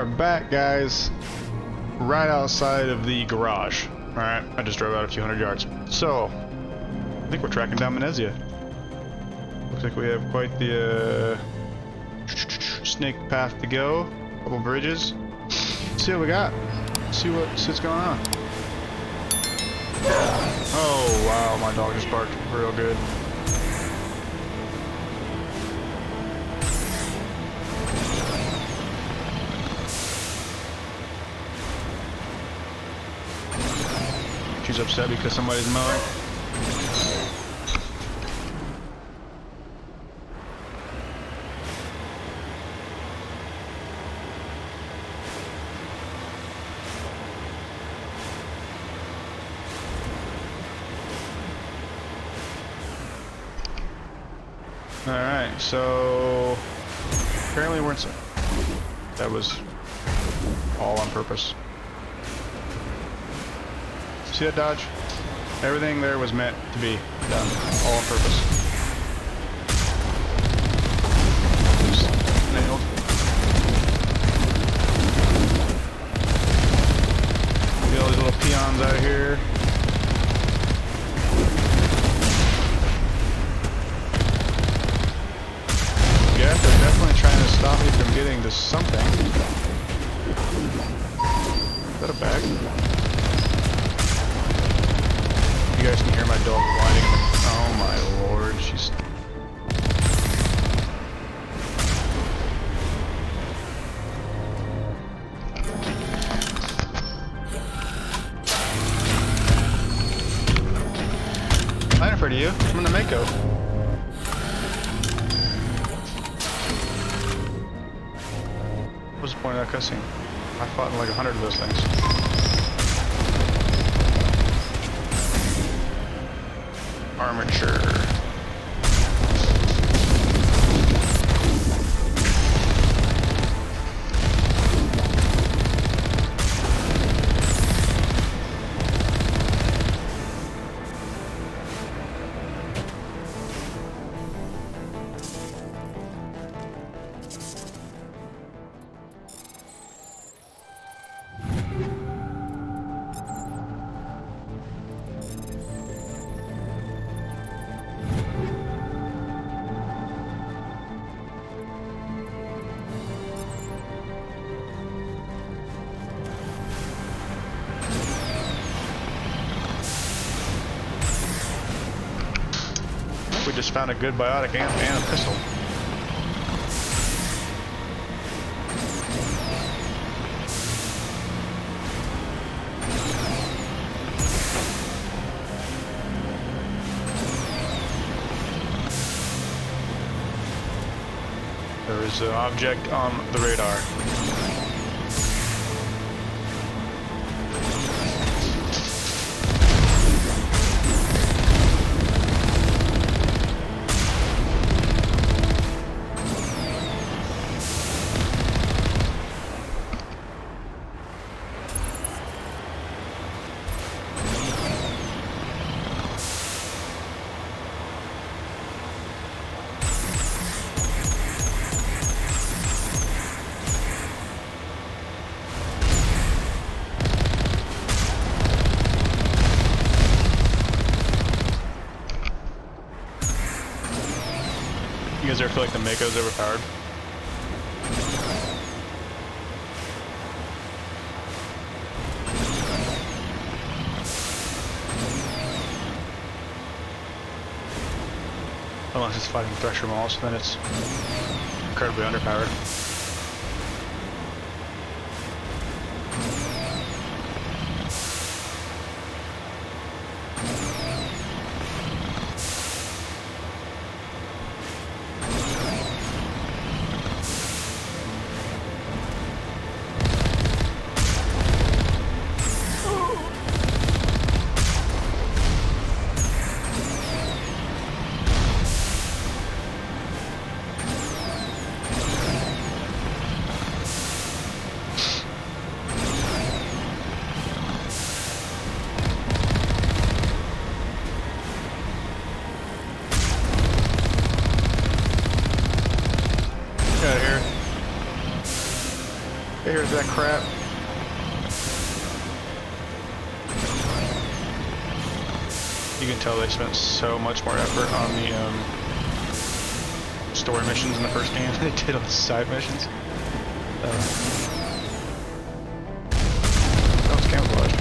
We're back, guys. Right outside of the garage. Alright, I just drove out a few hundred yards. So, I think we're tracking down Venezia. Looks like we have quite the snake path to go. Couple bridges. Let's see what we got. See what's going on. Oh wow, my dog just barked real good. She's upset because somebody's mowing. Alright, so apparently we're in some... That was all on purpose. See that dodge? Everything there was meant to be done, all on purpose. Oops, nailed. Get all these little peons out of here. Yeah, they're definitely trying to stop me from getting to something. Is that a bag? You guys can hear my dog whining. Oh my lord, she's... I ain't afraid of you. I'm in the Mako. What's the point of that cutscene? I fought in like 100 of those things. Armature. We just found a good biotic amp and a pistol. There is an object on the radar. You guys ever feel like the Mako's overpowered? Unless it's fighting Thresher Mauls, then it's incredibly underpowered. that crap. You can tell they spent so much more effort on the story missions in the first game than they did on the side missions. That was camouflage.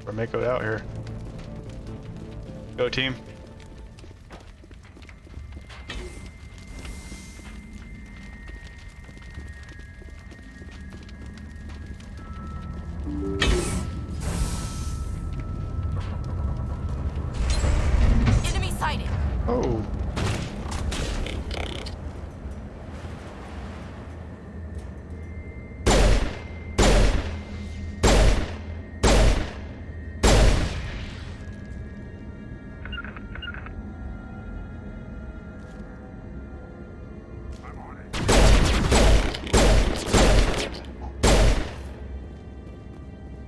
We're Mako'd out here. Go team. Enemy sighted. Oh.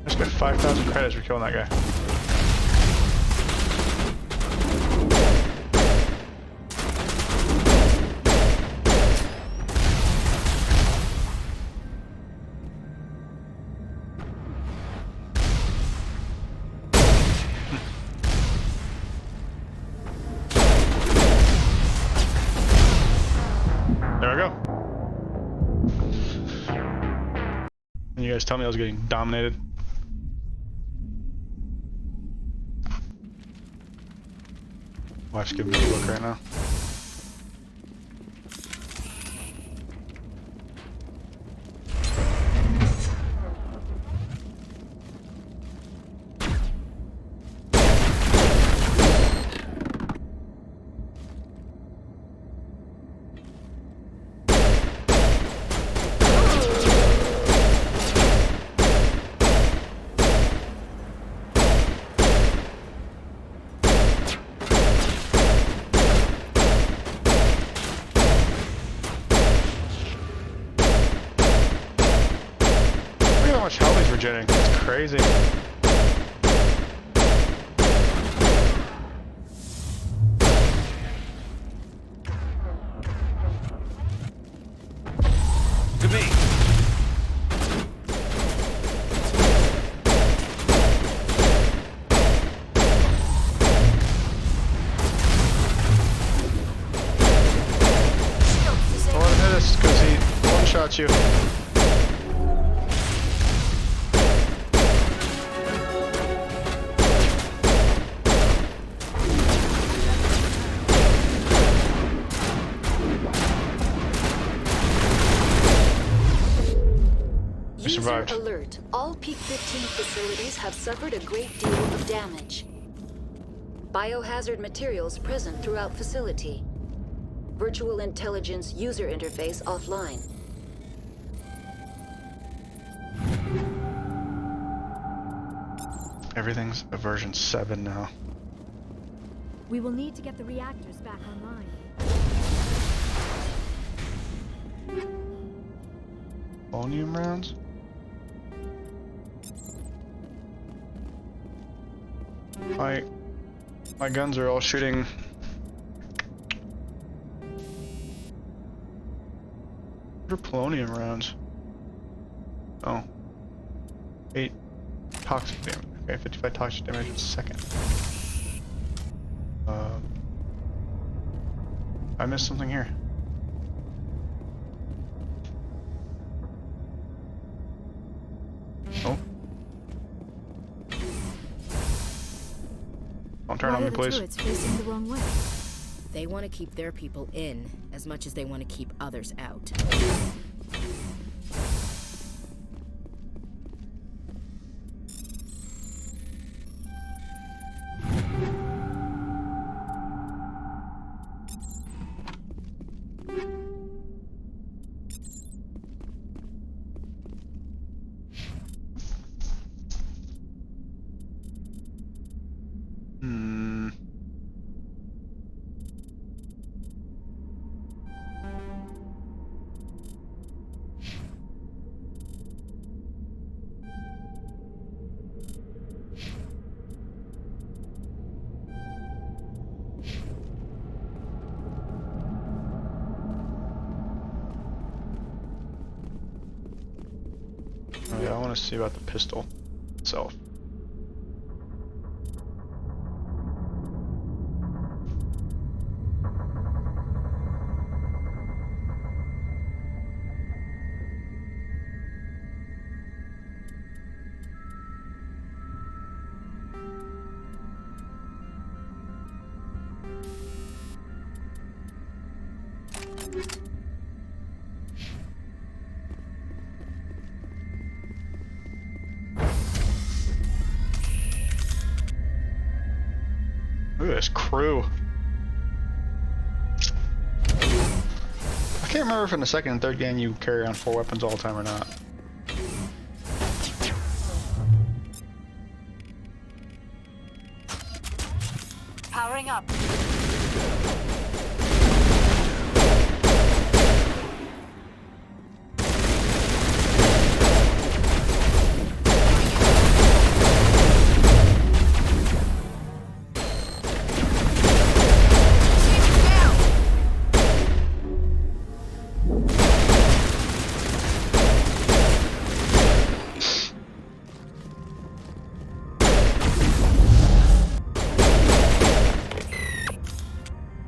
I spent 5,000 credits for killing that guy. There we go. And you guys tell me I was getting dominated. Wife's giving me a look right now. How much health he's regenerating. It's crazy. To me. Don't let him hit us because he one-shots you. User alert. All Peak 15 facilities have suffered a great deal of damage. Biohazard materials present throughout facility. Virtual intelligence user interface offline. Everything's a version 7 now. We will need to get the reactors back online. Polonium rounds? My guns are all shooting. What are polonium rounds? Oh. 8 toxic damage. Okay, 55 toxic damage a second. I missed something here. Oh. Don't turn on me, please. Turrets facing the wrong way. They want to keep their people in as much as they want to keep others out. want to see about the pistol itself. Look at this crew. I can't remember if in the second and third game you carry on 4 weapons all the time or not. Powering up.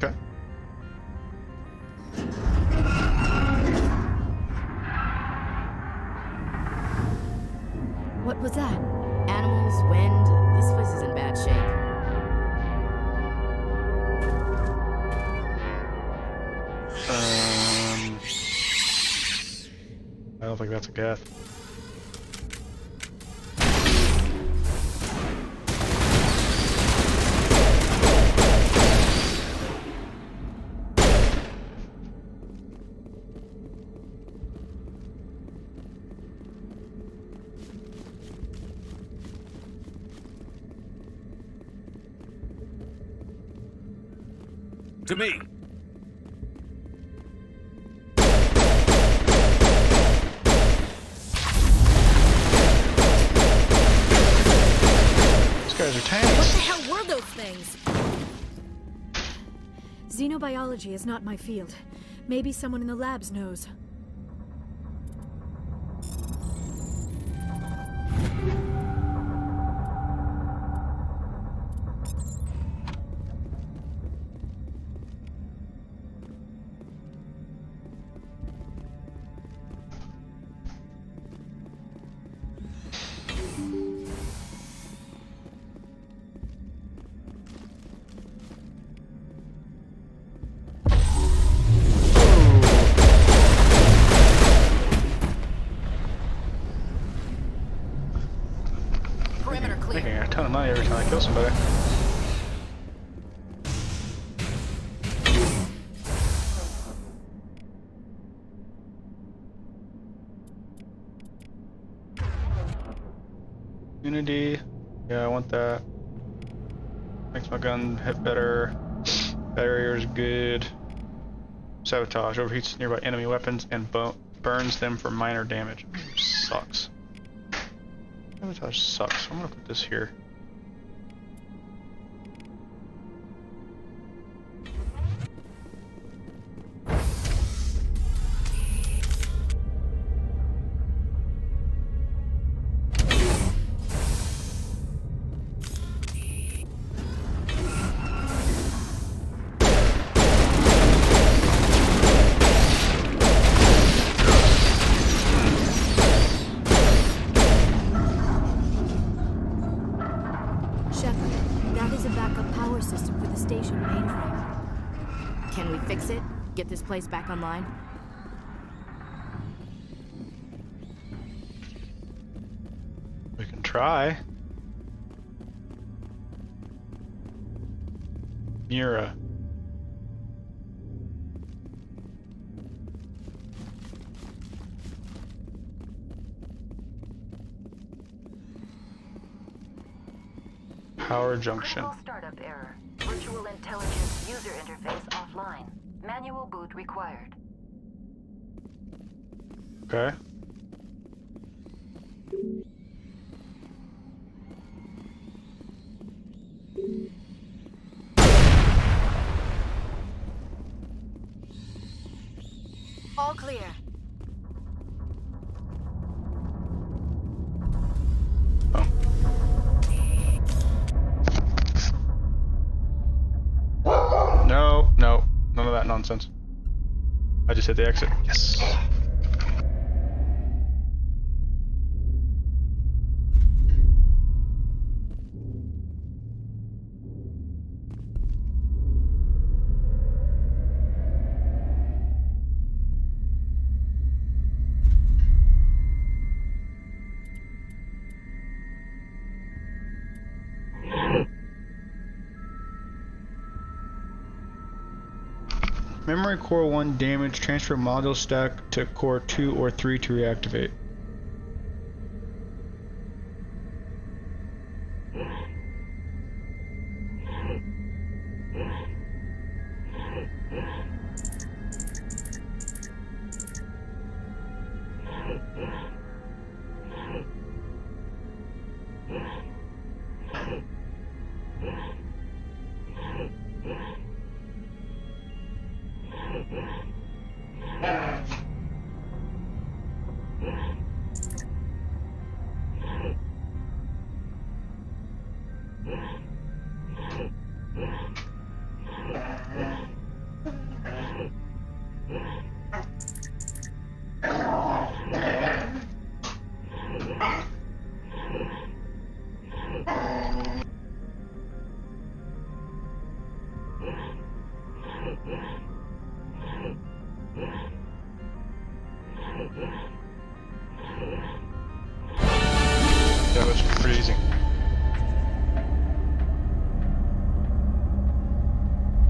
Okay. What was that? Animals, wind. This place is in bad shape. I don't think that's a Geth. To me. These guys are What tanks. the hell were those things? Xenobiology is not my field. Maybe someone in the labs knows. Perimeter clear. Making a ton of money every time I kill somebody. Unity. Yeah, I want that. Makes my gun hit better. Barrier is good. Sabotage. Overheats nearby enemy weapons and burns them for minor damage. Sucks. Sabotage sucks. I'm gonna put this here. Shephard, that is a backup power system for the station mainframe. Can we fix it? Get this place back online? We can try. Mira. Power junction. Critical startup error. Virtual intelligence user interface offline. Manual boot required. Okay. All clear. that nonsense. I just hit the exit. Yes. Memory core 1 damage. Transfer module stack to core 2 or 3 to reactivate. That was pretty easy.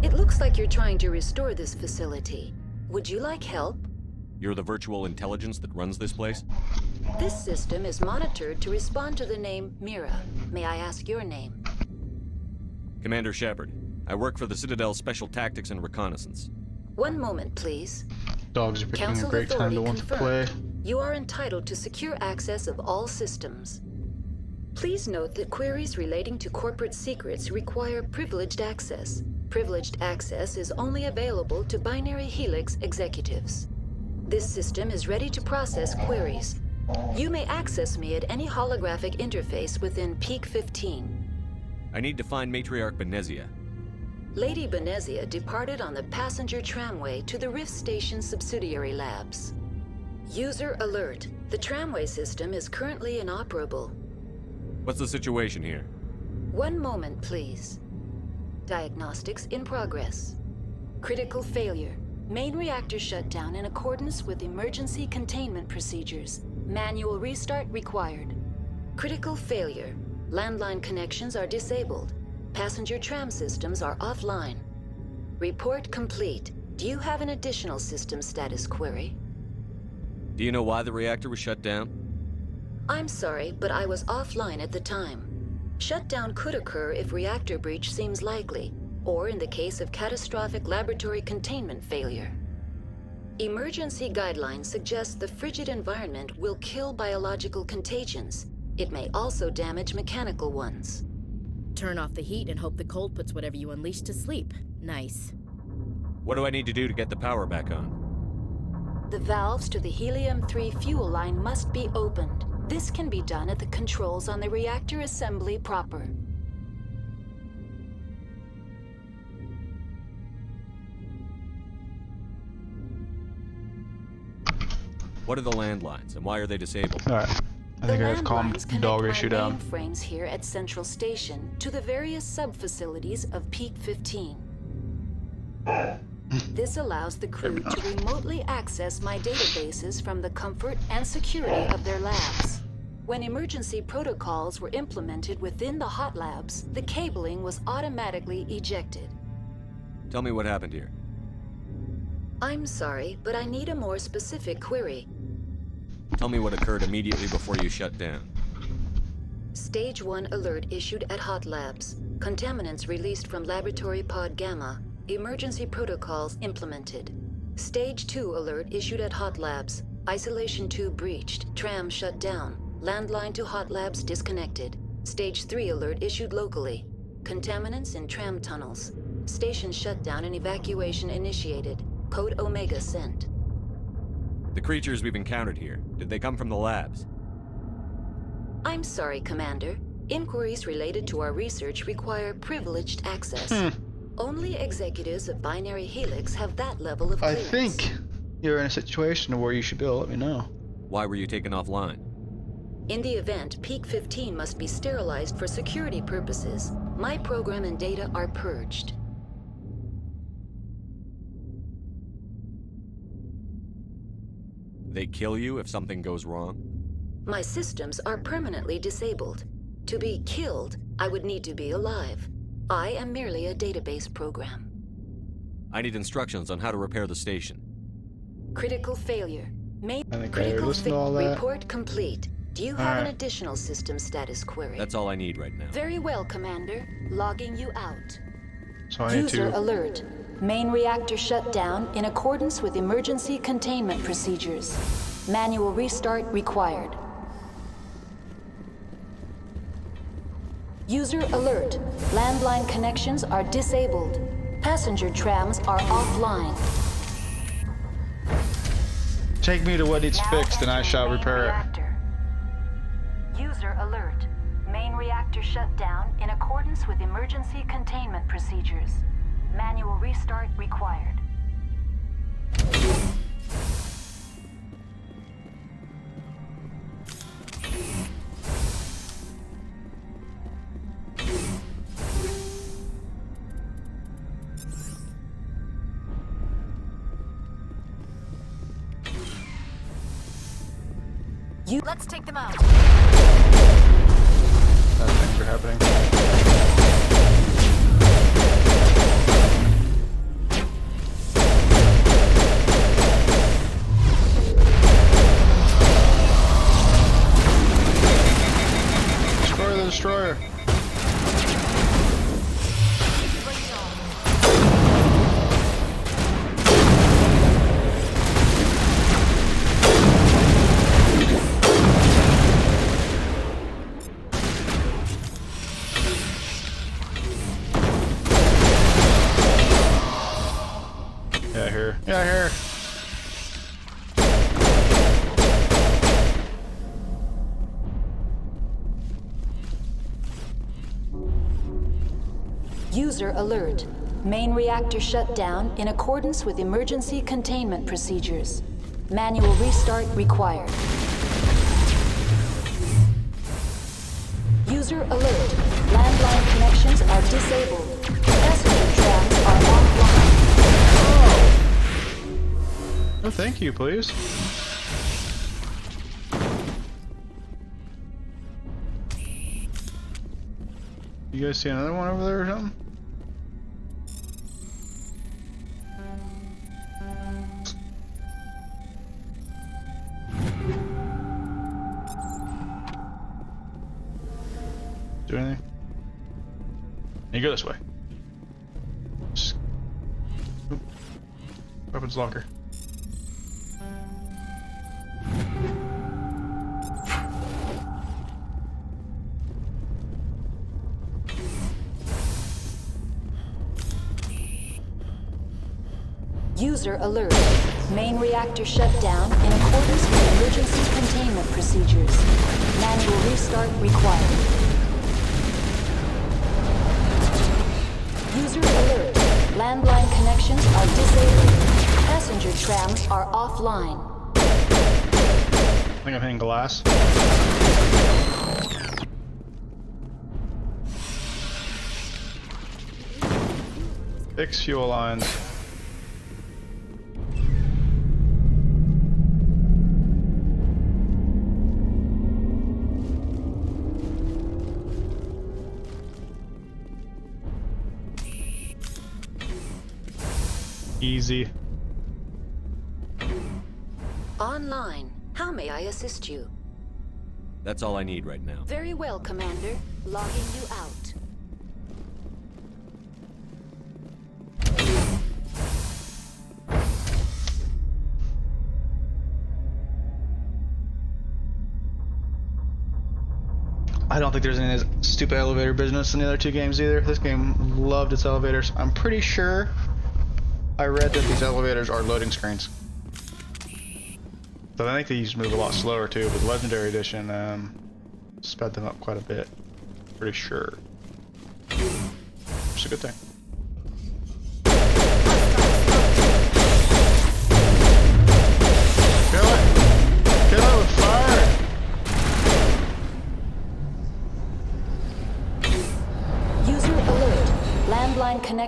It looks like you're trying to restore this facility. Would you like help? You're the virtual intelligence that runs this place? This system is monitored to respond to the name Mira. May I ask your name? Commander Shephard. I work for the Citadel Special Tactics and Reconnaissance. One moment, please. Dogs are picking Council a great time authority to want to play. confirmed. You are entitled to secure access of all systems. Please note that queries relating to corporate secrets require privileged access. Privileged access is only available to Binary Helix executives. This system is ready to process queries. You may access me at any holographic interface within Peak 15. I need to find Matriarch Benezia. Lady Benezia departed on the passenger tramway to the Rift Station subsidiary labs. User alert. The tramway system is currently inoperable. What's the situation here? One moment, please. Diagnostics in progress. Critical failure. Main reactor shut down in accordance with emergency containment procedures. Manual restart required. Critical failure. Landline connections are disabled. Passenger tram systems are offline. Report complete. Do you have an additional system status query? Do you know why the reactor was shut down? I'm sorry, but I was offline at the time. Shutdown could occur if reactor breach seems likely, or in the case of catastrophic laboratory containment failure. Emergency guidelines suggest the frigid environment will kill biological contagions. It may also damage mechanical ones. Turn off the heat and hope the cold puts whatever you unleash to sleep. Nice. What do I need to do to get the power back on? The valves to the helium-3 fuel line must be opened. This can be done at the controls on the reactor assembly proper. What are the landlines, and why are they disabled? Alright. I think I have calm dog issue down. Mainframes here at Central Station to the various sub-facilities of Peak 15. This allows the crew to remotely access my databases from the comfort and security of their labs. When emergency protocols were implemented within the hot labs, the cabling was automatically ejected. Tell me what happened here. I'm sorry, but I need a more specific query. Tell me what occurred immediately before you shut down. Stage 1 alert issued at hot labs. Contaminants released from Laboratory Pod Gamma. Emergency protocols implemented. Stage 2 alert issued at hot labs. Isolation tube breached. Tram shut down. Landline to hot labs disconnected. Stage 3 alert issued locally. Contaminants in tram tunnels. Station shutdown and evacuation initiated. Code Omega sent. The creatures we've encountered here, did they come from the labs? I'm sorry, Commander. Inquiries related to our research require privileged access. Only executives of Binary Helix have that level of I clearance. think you're in a situation where you should be able to let me know. Why were you taken offline? In the event, Peak 15 must be sterilized for security purposes. My program and data are purged. They kill you if something goes wrong? My systems are permanently disabled. To be killed, I would need to be alive. I am merely a database program. I need instructions on how to repair the station. Critical failure. I think I already Critical listened to all that. Report complete. Do you have an Alright. additional system status query? That's all I need right now. Very well, Commander. Logging you out. So I need User to. alert. Main reactor shut down in accordance with emergency containment procedures. Manual restart required. User alert. Landline connections are disabled. Passenger trams are offline. Take me to what needs Now fixed and I enter shall main repair it. reactor. User alert. Main reactor shut down in accordance with emergency containment procedures. Manual restart required. Let's take them out. Bad things are happening. Destroy the destroyer. Yeah, here. User alert. Main reactor shut down in accordance with emergency containment procedures. Manual restart required. User alert. Landline connections are disabled. Passenger trams are offline. Oh, thank you, please. You guys see another one over there or something? Do anything? You go this way. Just... Oop. Weapons locker. User alert. Main reactor shut down in accordance with emergency containment procedures. Manual restart required. User alert. Landline connections are disabled. Passenger trams are offline. I think I'm hitting glass. Fix fuel lines. Easy. Online. How may I assist you? That's all I need right now. Very well, Commander. Logging you out. I don't think there's any of this stupid elevator business in the other two games either. This game loved its elevators. I'm pretty sure I read that these elevators are loading screens. So I think these move a lot slower too, but the Legendary Edition sped them up quite a bit. Pretty sure. Which is a good thing.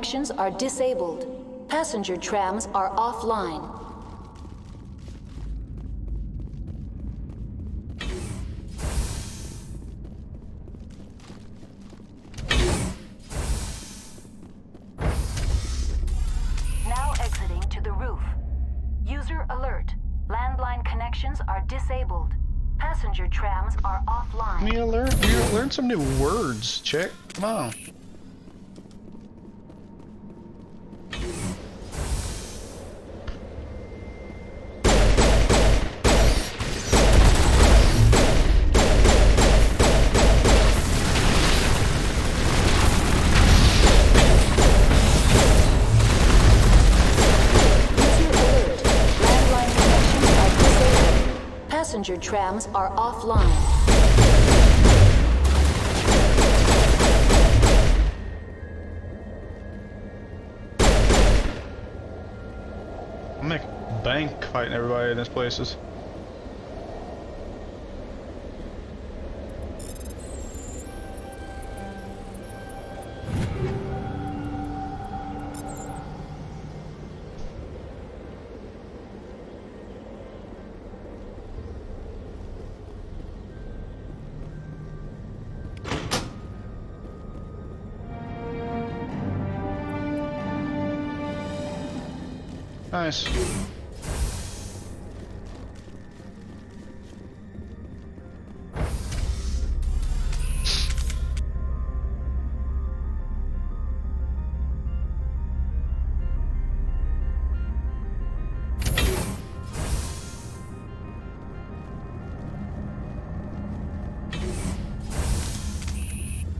connections are disabled. Passenger trams are offline. Now exiting to the roof. User alert. Landline connections are disabled. Passenger trams are offline. We learned some new words, chick. Come on. Passenger trams are offline. I'll make bank fighting everybody in this places. Nice.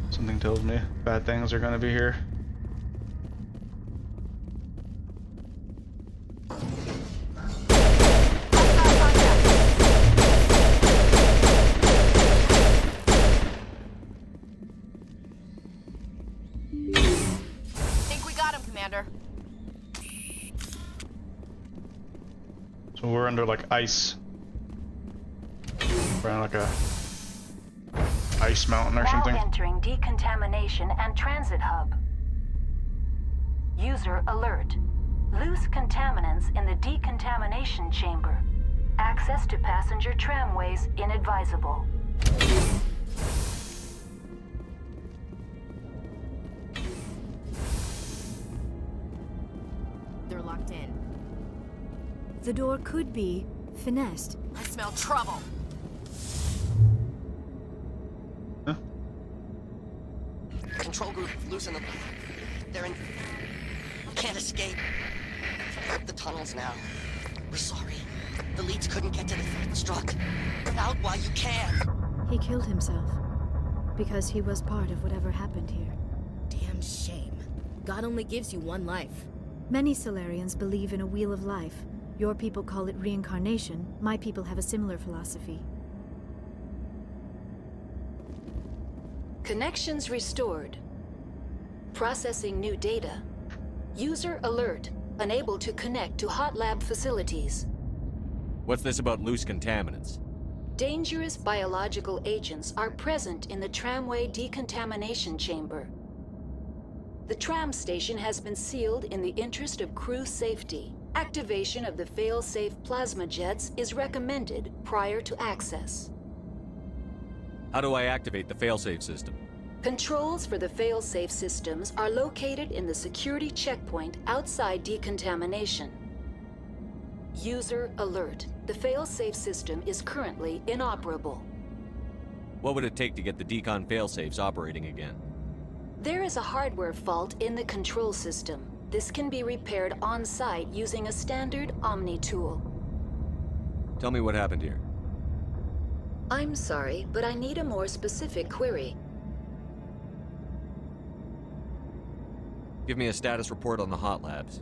Something tells me bad things are gonna be here. So we're under like ice. We're on like a ice mountain or something. Now entering decontamination and transit hub. User alert. Loose contaminants in the decontamination chamber. Access to passenger tramways inadvisable. They're locked in. The door could be finessed. I smell trouble. Huh? Control group, loosen them. They're in... Can't escape. The tunnels now. We're sorry. The leads couldn't get to the third struck. Get out while you can. He killed himself because he was part of whatever happened here. Damn shame. God only gives you one life. Many Solarians believe in a wheel of life. Your people call it reincarnation. My people have a similar philosophy. Connections restored. Processing new data. User alert. Unable to connect to hot lab facilities. What's this about loose contaminants? Dangerous biological agents are present in the tramway decontamination chamber. The tram station has been sealed in the interest of crew safety. Activation of the fail-safe plasma jets is recommended prior to access. How do I activate the failsafe system? Controls for the fail-safe systems are located in the security checkpoint outside decontamination. User alert. The fail-safe system is currently inoperable. What would it take to get the decon failsafes operating again? There is a hardware fault in the control system. This can be repaired on-site using a standard Omni tool. Tell me what happened here. I'm sorry, but I need a more specific query. Give me a status report on the hot labs.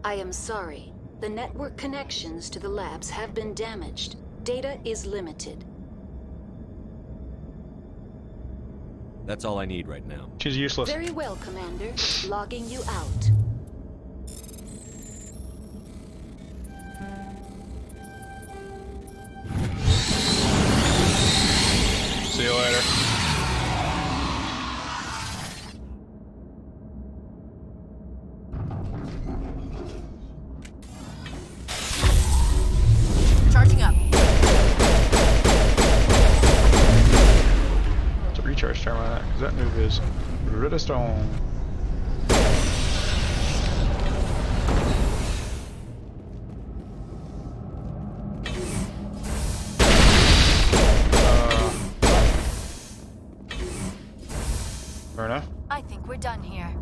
I am sorry. The network connections to the labs have been damaged. Data is limited. That's all I need right now. She's useless. Very well, Commander. Logging you out. See you later. is redstone. Fair enough. I think we're done here.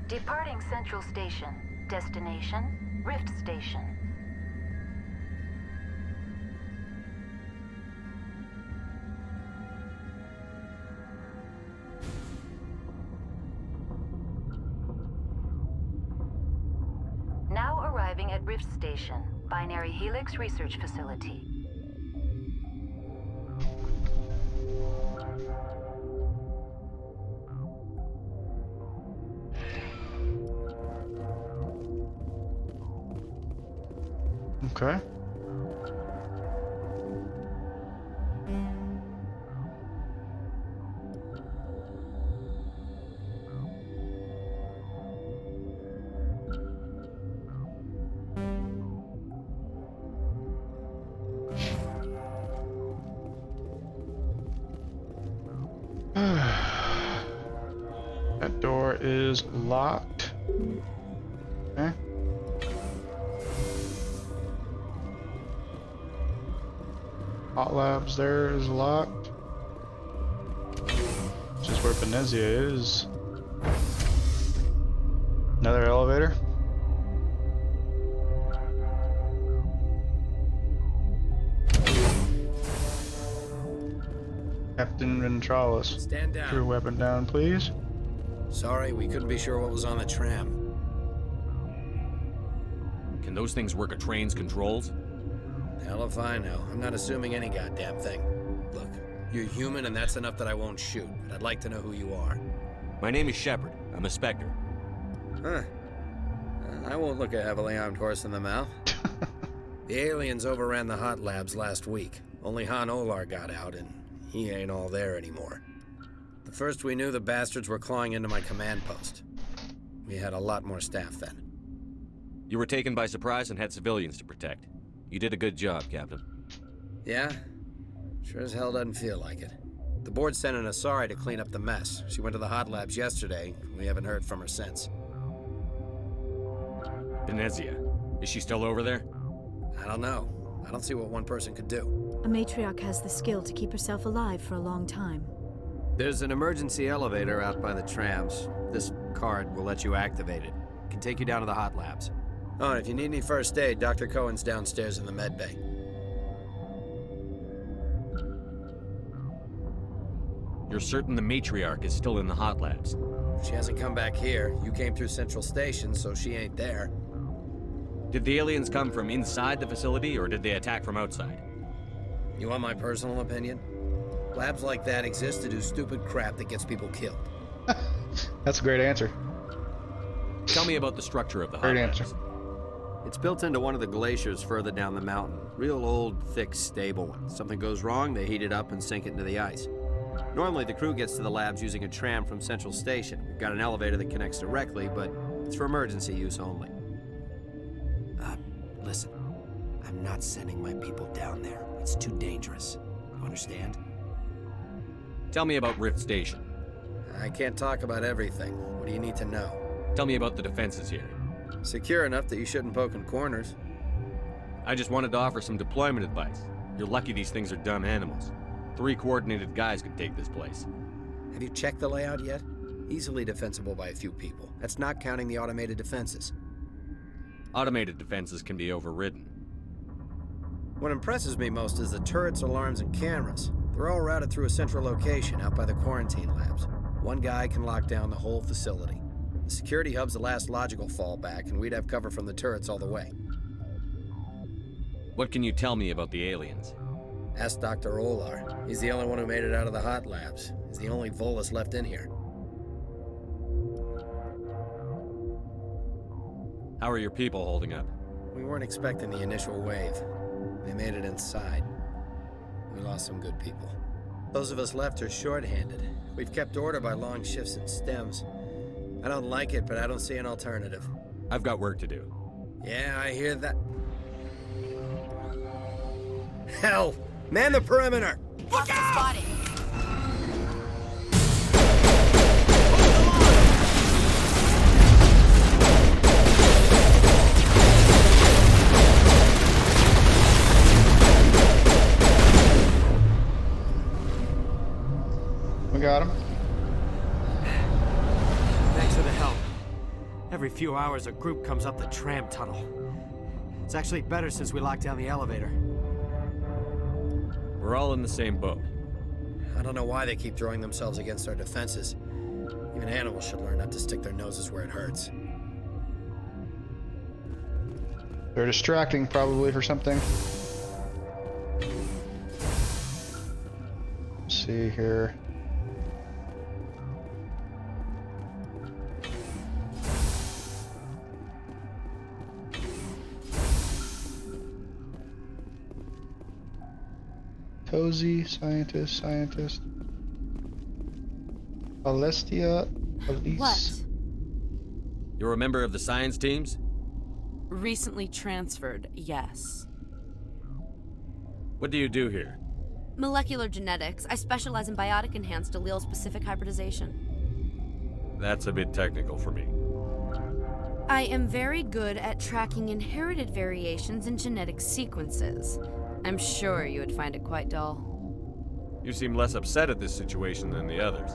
Departing Central Station. Destination, Rift Station. Now arriving at Rift Station, Binary Helix Research Facility. Okay. That door is locked. Okay. Hot labs there is locked. Which is where Venezia is. Another elevator. Captain Ventralis. Stand down. Put your weapon down, please. Sorry, we couldn't be sure what was on the tram. Can those things work a train's controls? Hell if I know. I'm not assuming any goddamn thing. Look, you're human and that's enough that I won't shoot. But I'd like to know who you are. My name is Shephard. I'm a Spectre. Huh. I won't look a heavily armed horse in the mouth. The aliens overran the hot labs last week. Only Han Olar got out and he ain't all there anymore. The first we knew, the bastards were clawing into my command post. We had a lot more staff then. You were taken by surprise and had civilians to protect. You did a good job, Captain. Yeah? Sure as hell doesn't feel like it. The board sent an Asari to clean up the mess. She went to the hot labs yesterday. We haven't heard from her since. Venezia. Is she still over there? I don't know. I don't see what one person could do. A matriarch has the skill to keep herself alive for a long time. There's an emergency elevator out by the trams. This card will let you activate it. It can take you down to the hot labs. Oh, and if you need any first aid, Dr. Cohen's downstairs in the med bay. You're certain the matriarch is still in the hot labs? She hasn't come back here. You came through Central Station, so she ain't there. Did the aliens come from inside the facility, or did they attack from outside? You want my personal opinion? Labs like that exist to do stupid crap that gets people killed. That's a great answer. Tell me about the structure of the hot Great labs. answer. It's built into one of the glaciers further down the mountain. Real old, thick, stable one. Something goes wrong, they heat it up and sink it into the ice. Normally, the crew gets to the labs using a tram from Central Station. We've got an elevator that connects directly, but it's for emergency use only. Listen. I'm not sending my people down there. It's too dangerous. You understand? Tell me about Rift Station. I can't talk about everything. What do you need to know? Tell me about the defenses here. Secure enough that you shouldn't poke in corners. I just wanted to offer some deployment advice. You're lucky these things are dumb animals. 3 coordinated guys could take this place. Have you checked the layout yet? Easily defensible by a few people. That's not counting the automated defenses. Automated defenses can be overridden. What impresses me most is the turrets, alarms, and cameras. They're all routed through a central location out by the quarantine labs. One guy can lock down the whole facility. The security hub's the last logical fallback, and we'd have cover from the turrets all the way. What can you tell me about the aliens? Ask Dr. Olar. He's the only one who made it out of the hot labs. He's the only Volus left in here. How are your people holding up? We weren't expecting the initial wave. They made it inside. We lost some good people. Those of us left are short-handed. We've kept order by long shifts and stems. I don't like it, but I don't see an alternative. I've got work to do. Yeah, I hear that. Hell! Man the perimeter! Look out! Spotted. We got him. Thanks for the help. Every few hours, a group comes up the tram tunnel. It's actually better since we locked down the elevator. We're all in the same boat. I don't know why they keep throwing themselves against our defenses. Even animals should learn not to stick their noses where it hurts. They're distracting, probably, for something. Let's see here. Cozy, scientist. Alestia, Elise. What? You're a member of the science teams? Recently transferred, yes. What do you do here? Molecular genetics. I specialize in biotic-enhanced allele-specific hybridization. That's a bit technical for me. I am very good at tracking inherited variations in genetic sequences. I'm sure you would find it quite dull. You seem less upset at this situation than the others.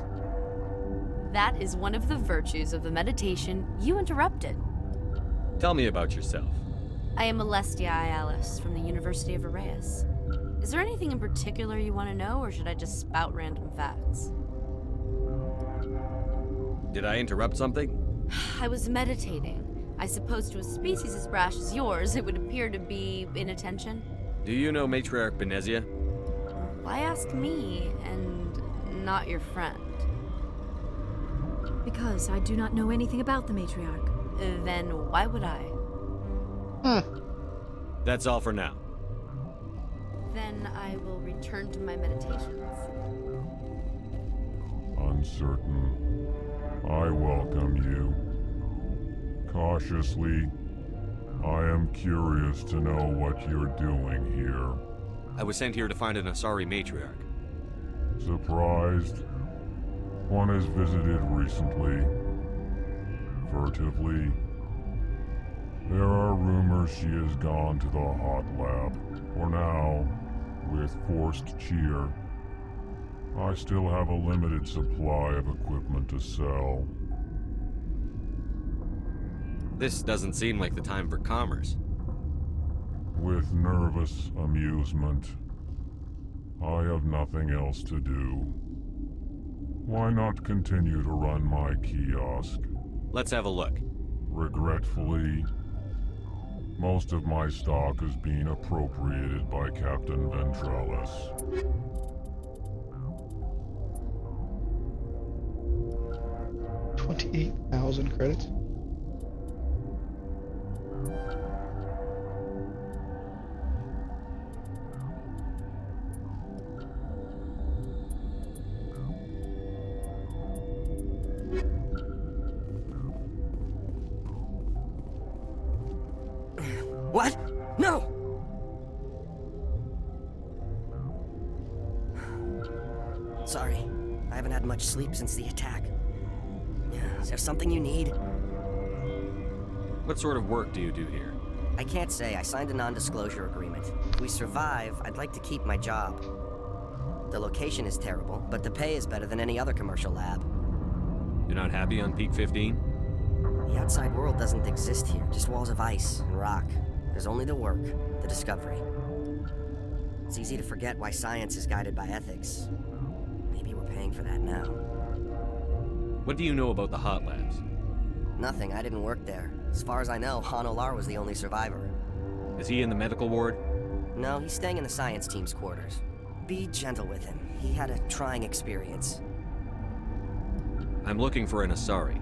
That is one of the virtues of the meditation you interrupted. Tell me about yourself. I am Alestia Alice from the University of Arraeus. Is there anything in particular you want to know, or should I just spout random facts? Did I interrupt something? I was meditating. I suppose to a species as brash as yours, it would appear to be inattention. Do you know Matriarch Benezia? Why ask me, and not your friend? Because I do not know anything about the matriarch. Then why would I? That's all for now. Then I will return to my meditations. Uncertain. I welcome you. Cautiously, I am curious to know what you're doing here. I was sent here to find an Asari matriarch. Surprised? One has visited recently. Furtively. There are rumors she has gone to the hot lab. For now, with forced cheer, I still have a limited supply of equipment to sell. This doesn't seem like the time for commerce. With nervous amusement. I have nothing else to do. Why not continue to run my kiosk? Let's have a look. Regretfully, most of my stock is being appropriated by Captain Ventralis. $28,000 credits. What? No! Sorry, I haven't had much sleep since the attack. Is there something you need? What sort of work do you do here? I can't say. I signed a non-disclosure agreement. If we survive, I'd like to keep my job. The location is terrible, but the pay is better than any other commercial lab. You're not happy on Peak 15? The outside world doesn't exist here, just walls of ice and rock. There's only the work, the discovery. It's easy to forget why science is guided by ethics. Maybe we're paying for that now. What do you know about the hot labs? Nothing, I didn't work there. As far as I know, Han Olar was the only survivor. Is he in the medical ward? No, he's staying in the science team's quarters. Be gentle with him. He had a trying experience. I'm looking for an Asari.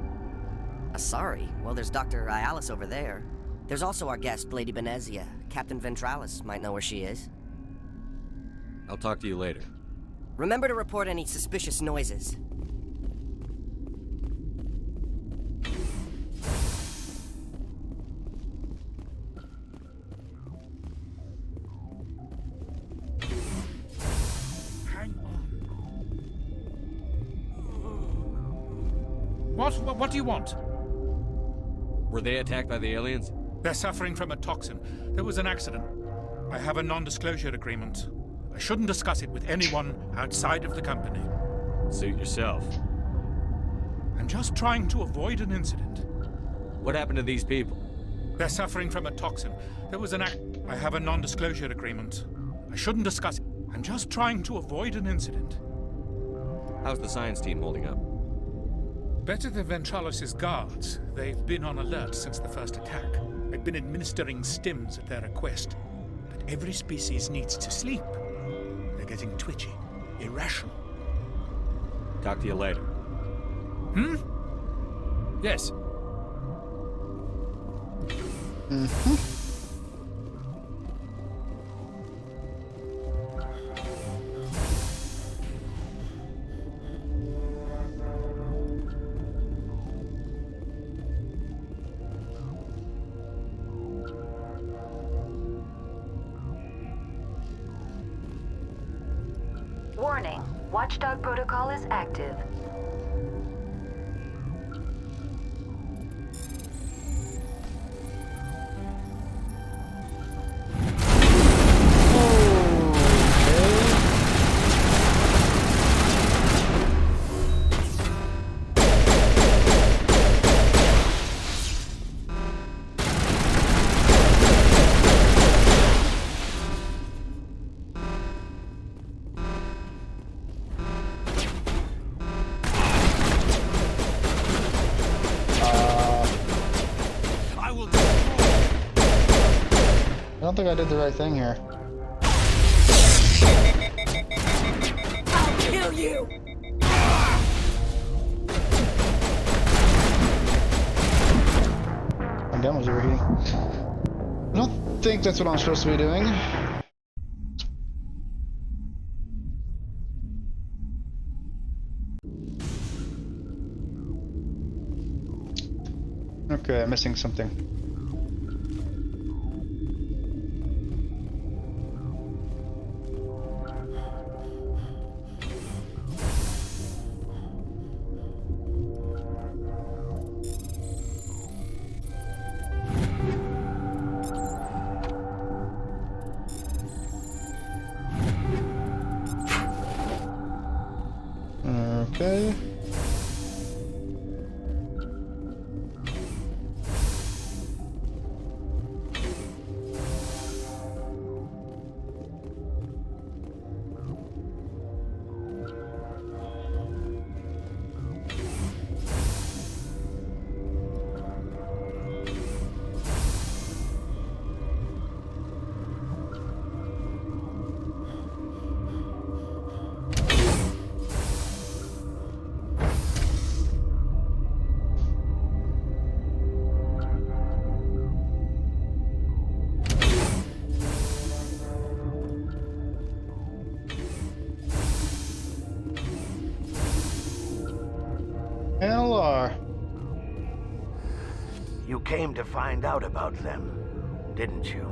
Sorry. Well, there's Dr. Ayalis over there. There's also our guest, Lady Benezia. Captain Ventralis might know where she is. I'll talk to you later. Remember to report any suspicious noises. What do you want? Were they attacked by the aliens? They're suffering from a toxin. There was an accident. I have a non-disclosure agreement. I shouldn't discuss it with anyone outside of the company. Suit yourself. I'm just trying to avoid an incident. What happened to these people? They're suffering from a toxin. There was an I have a non-disclosure agreement. I shouldn't discuss it. I'm just trying to avoid an incident. How's the science team holding up? Better than Ventralis' guards. They've been on alert since the first attack. They've been administering stims at their request. But every species needs to sleep. They're getting twitchy, irrational. Talk to you later. Yes. Warning. Watchdog protocol is active. I don't think I did the right thing here. I'll kill you! My gun was overheating. I don't think that's what I'm supposed to be doing. Okay, I'm missing something. Okay. LR. You came to find out about them, didn't you?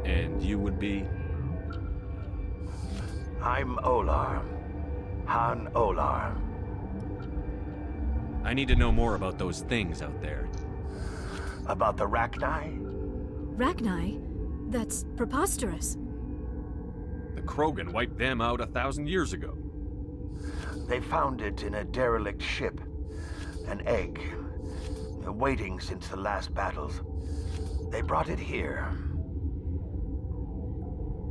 And you would be? I'm Olar. Han Olar. I need to know more about those things out there. About the Rachni? Rachni? That's preposterous. The Krogan wiped them out 1,000 years ago. They found it in a derelict ship. An egg. Waiting since the last battles. They brought it here.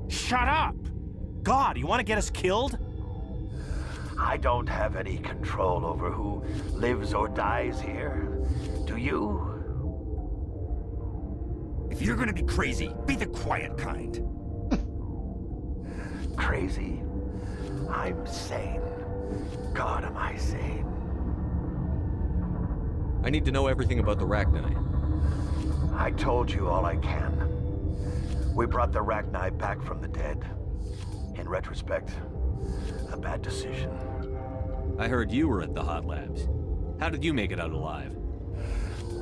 Shut up! God, you want to get us killed? I don't have any control over who lives or dies here. Do you? If you're gonna be crazy, be the quiet kind. crazy. I'm sane. God, am I sane. I need to know everything about the Rachni. I told you all I can. We brought the Rachni back from the dead. In retrospect, a bad decision. I heard you were at the hot labs. How did you make it out alive?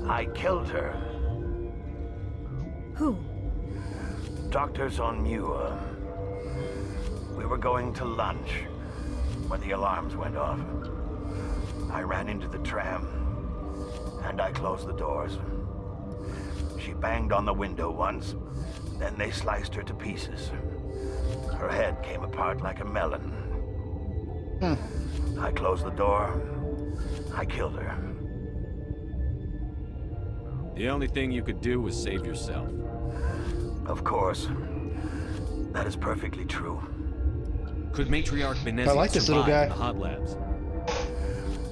I killed her. Who? Doctors on Muir. We were going to lunch when the alarms went off. I ran into the tram, and I closed the doors. She banged on the window once, then they sliced her to pieces. Her head came apart like a melon. I closed the door. I killed her. The only thing you could do was save yourself. Of course. That is perfectly true. Could Matriarch Benezi I like this little survive guy. in the hot labs?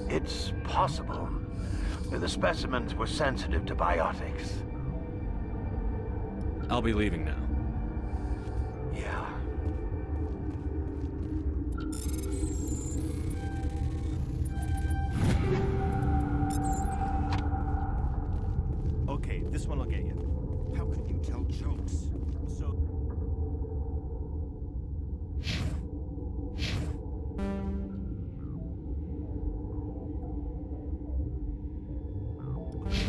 It's possible. The specimens were sensitive to biotics. I'll be leaving now. Yeah. Okay, this one will get you. How could you tell jokes? So...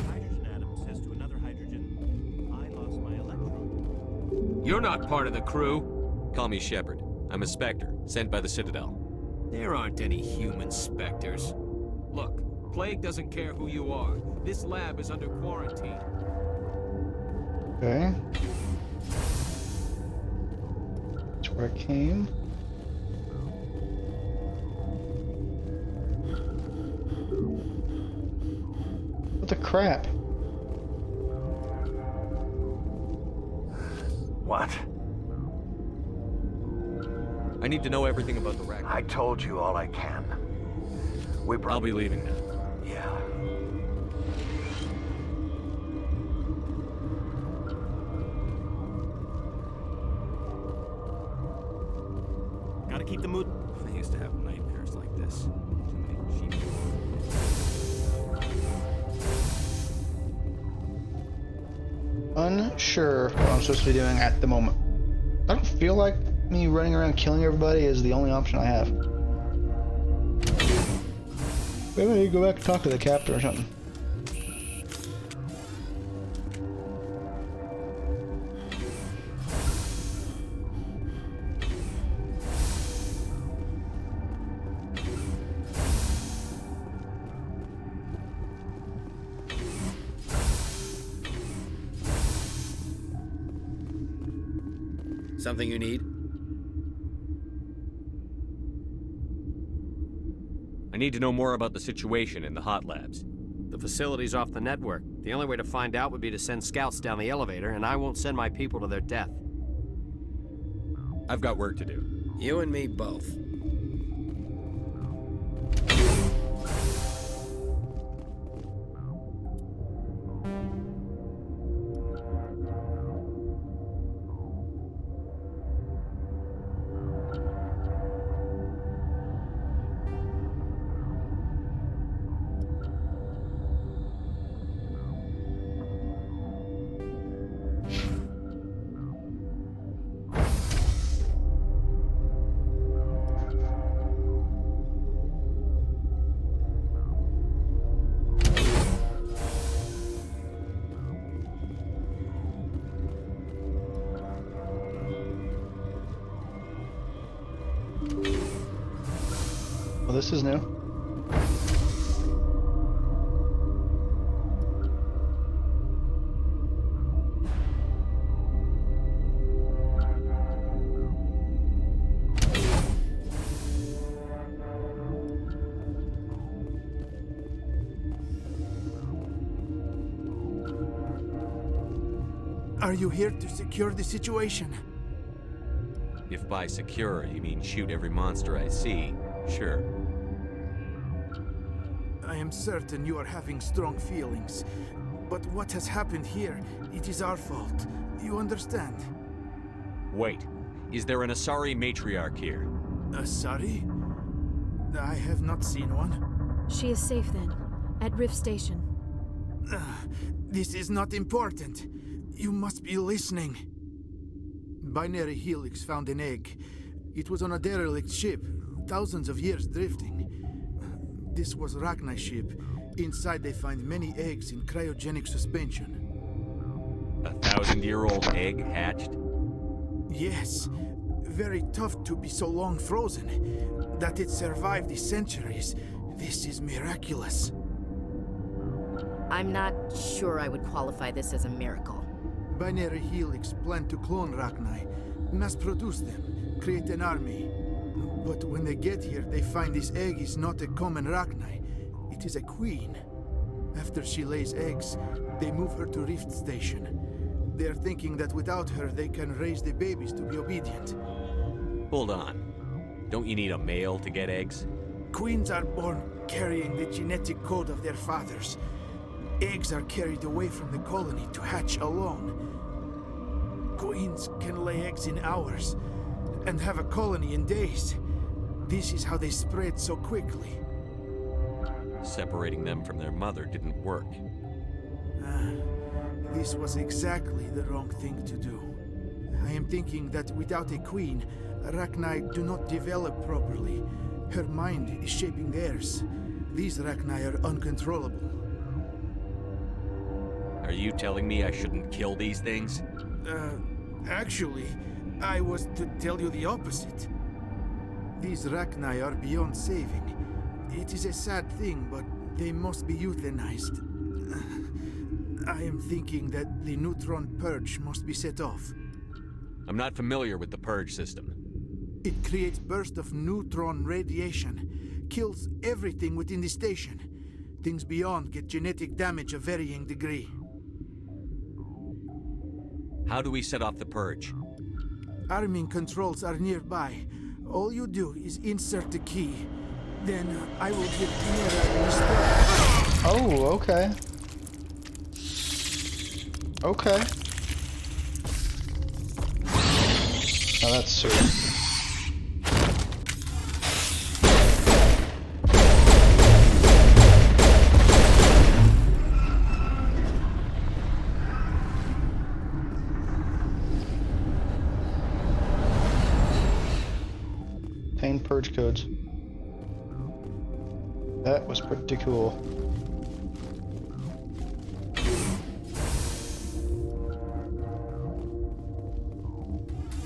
hydrogen atom says to another hydrogen, I lost my electron. You're not part of the crew. Call me Shephard. I'm a Spectre, sent by the Citadel. There aren't any human specters. Look, Plague doesn't care who you are. This lab is under quarantine. Okay. That's where I came. What the crap? What? I need to know everything about the Rachni. I told you all I can. We brought... I'll be leaving now. Yeah. Gotta keep the mood. I used to have nightmares like this. Too many sheep. Unsure what I'm supposed to be doing at the moment. I don't feel like me running around killing everybody is the only option I have. Maybe I need to go back and talk to the captain or something. Something you need? I need to know more about the situation in the hot labs. The facility's off the network. The only way to find out would be to send scouts down the elevator, and I won't send my people to their death. I've got work to do. You and me both. Well, this is new. Are you here to secure the situation? If by secure you mean shoot every monster I see, sure. I am certain you are having strong feelings. But what has happened here, it is our fault. You understand? Wait. Is there an Asari matriarch here? Asari? I have not seen one. She is safe then, at Rift Station. This is not important. You must be listening. Binary Helix found an egg. It was on a derelict ship, thousands of years drifting. This was Rachni's ship. Inside they find many eggs in cryogenic suspension. A 1,000-year-old egg hatched? Yes. Very tough to be so long frozen. That it survived the centuries. This is miraculous. I'm not sure I would qualify this as a miracle. Binary Helix planned to clone Rachni, mass-produce them, create an army. But when they get here, they find this egg is not a common Rachni. It is a queen. After she lays eggs, they move her to Rift Station. They are thinking that without her, they can raise the babies to be obedient. Hold on. Don't you need a male to get eggs? Queens are born carrying the genetic code of their fathers. Eggs are carried away from the colony to hatch alone. Queens can lay eggs in hours and have a colony in days. This is how they spread so quickly. Separating them from their mother didn't work. This was exactly the wrong thing to do. I am thinking that without a queen, Rachni do not develop properly. Her mind is shaping theirs. These Rachni are uncontrollable. Are you telling me I shouldn't kill these things? Actually, I was to tell you the opposite. These Rachni are beyond saving. It is a sad thing, but they must be euthanized. I am thinking that the neutron purge must be set off. I'm not familiar with the purge system. It creates bursts of neutron radiation, kills everything within the station. Things beyond get genetic damage of varying degree. How do we set off the purge? Arming controls are nearby. All you do is insert the key. Then I will give Tiara the start. Oh, okay. Okay. Now that's sweet. Pain purge codes. That was pretty cool.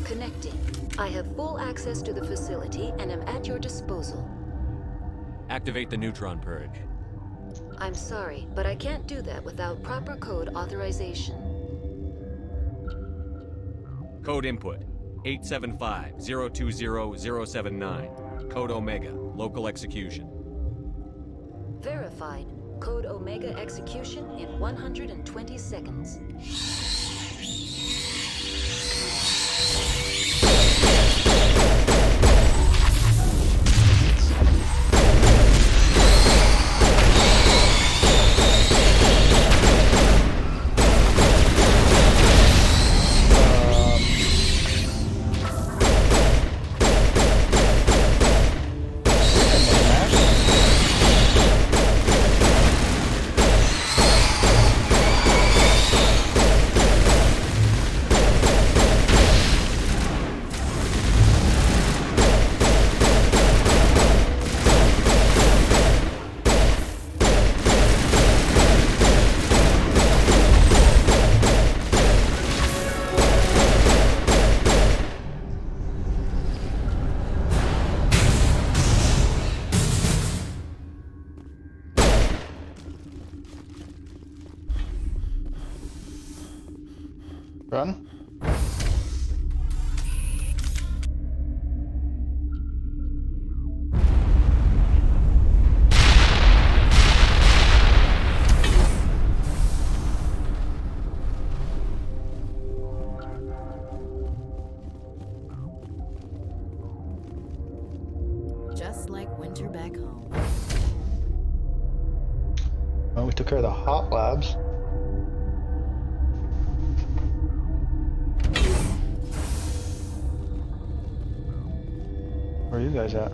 Connecting. I have full access to the facility and am at your disposal. Activate the neutron purge. I'm sorry, but I can't do that without proper code authorization. Code input 875-020-079. Code Omega. Local execution. Verified. Code Omega execution in 120 seconds. Run. Just like winter back home. Well, we took care of the hot labs. Where are you guys at?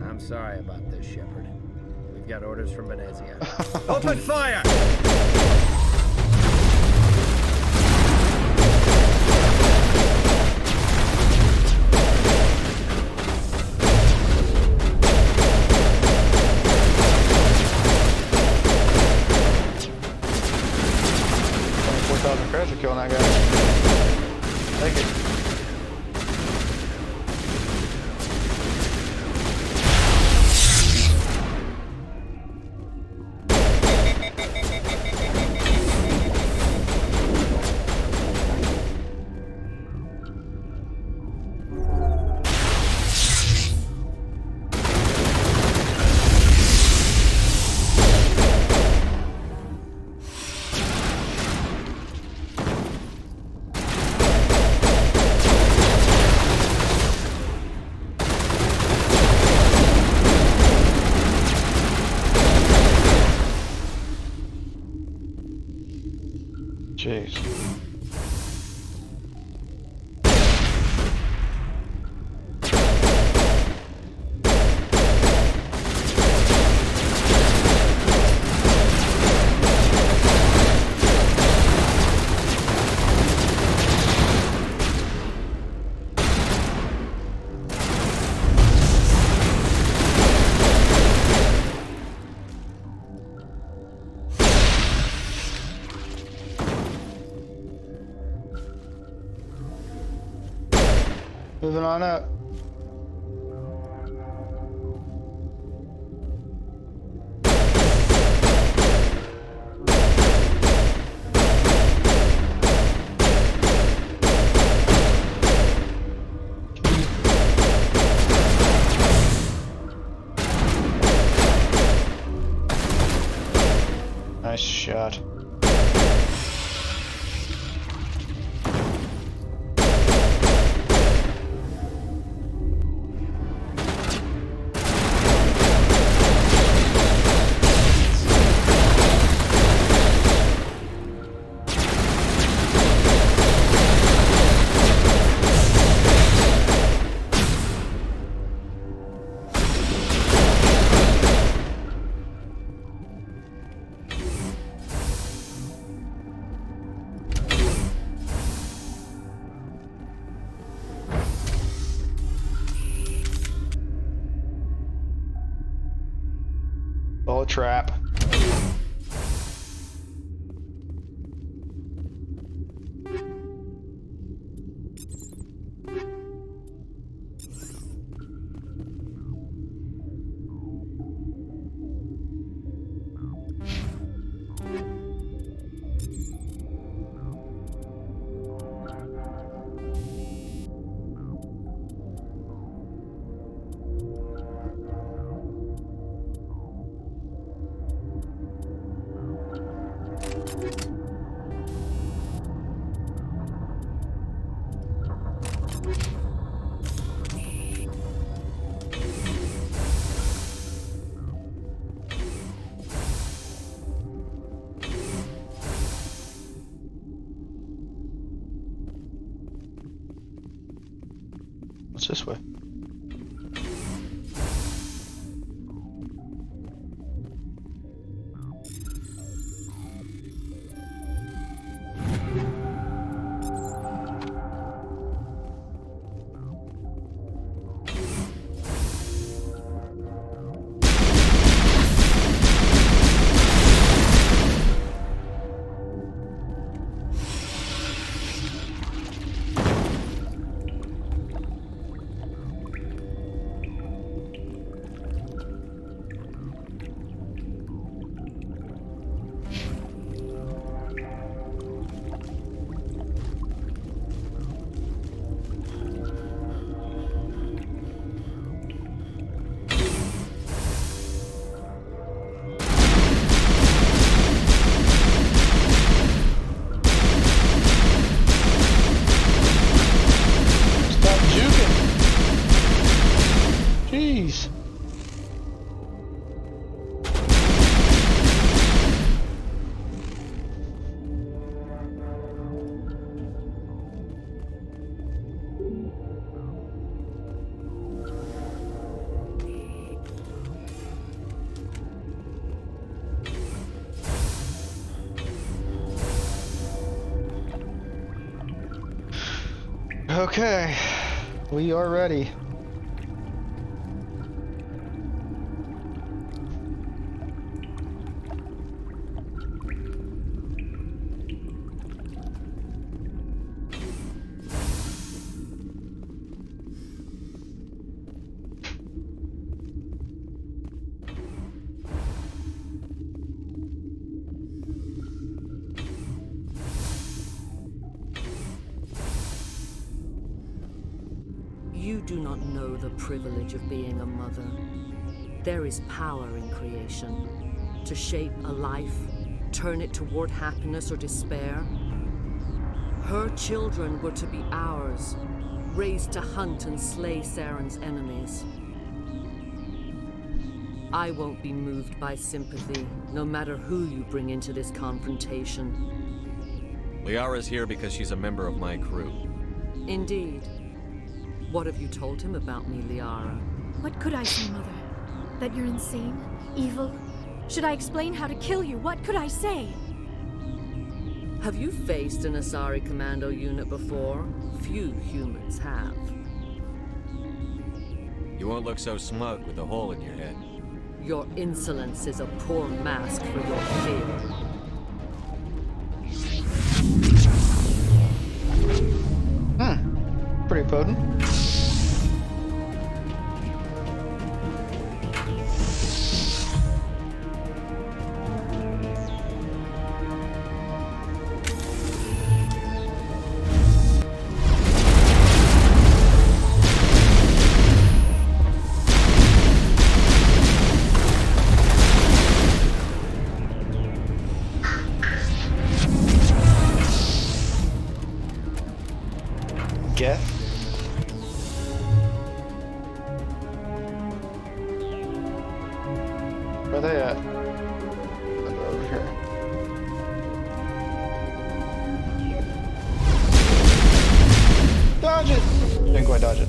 I'm sorry about this, Shephard. We've got orders from Venezia. Open fire! Credits for killing that guy. Take it. Jeez. Moving on up. Nice shot. Bullet trap. What's this way? Okay, we are ready. You do not know the privilege of being a mother. There is power in creation. To shape a life, turn it toward happiness or despair. Her children were to be ours, raised to hunt and slay Saren's enemies. I won't be moved by sympathy, no matter who you bring into this confrontation. Liara's here because she's a member of my crew. Indeed. What have you told him about me, Liara? What could I say, Mother? That you're insane? Evil? Should I explain how to kill you? What could I say? Have you faced an Asari commando unit before? Few humans have. You won't look so smug with a hole in your head. Your insolence is a poor mask for your fear. Pretty potent. Get. Where are they at? Over here. Dodge it! Didn't quite dodge it.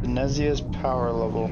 Nezia's power level.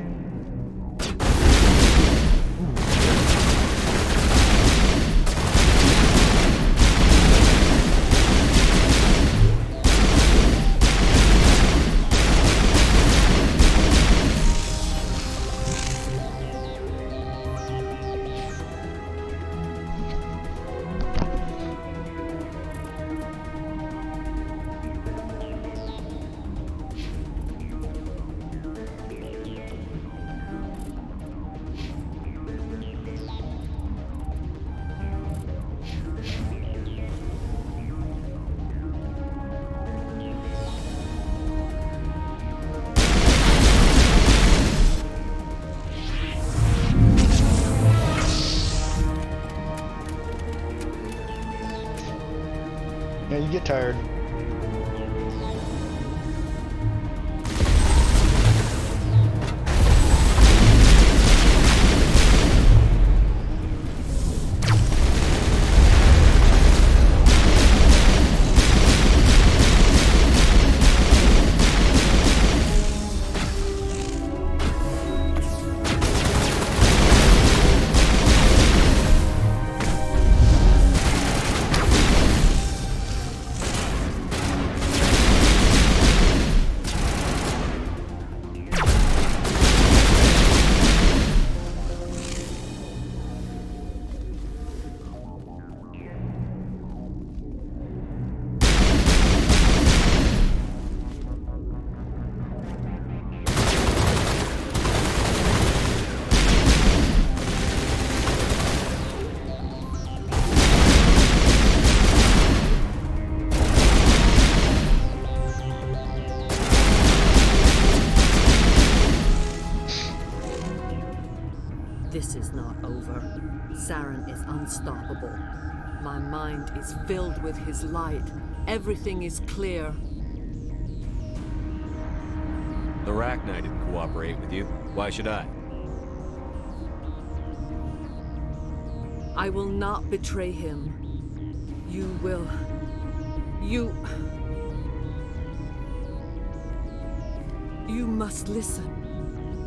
Yeah, you get tired. This is not over. Saren is unstoppable. My mind is filled with his light. Everything is clear. The Rachni didn't cooperate with you. Why should I? I will not betray him. You will... You must listen.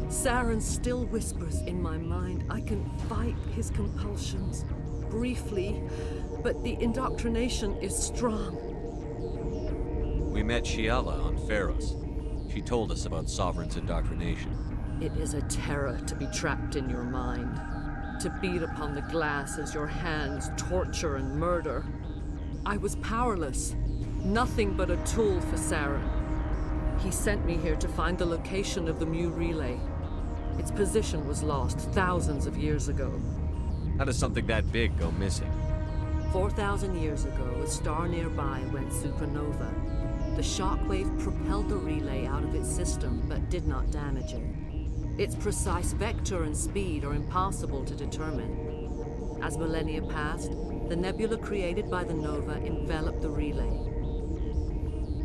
Saren still whispers in my mind. I can fight his compulsions, briefly, but the indoctrination is strong. We met Shiala on Pharos. She told us about Sovereign's indoctrination. It is a terror to be trapped in your mind, to beat upon the glass as your hands torture and murder. I was powerless, nothing but a tool for Saren. He sent me here to find the location of the Mu relay. Its position was lost thousands of years ago. How does something that big go missing? 4,000 years ago, a star nearby went supernova. The shockwave propelled the relay out of its system, but did not damage it. Its precise vector and speed are impossible to determine. As millennia passed, the nebula created by the nova enveloped the relay.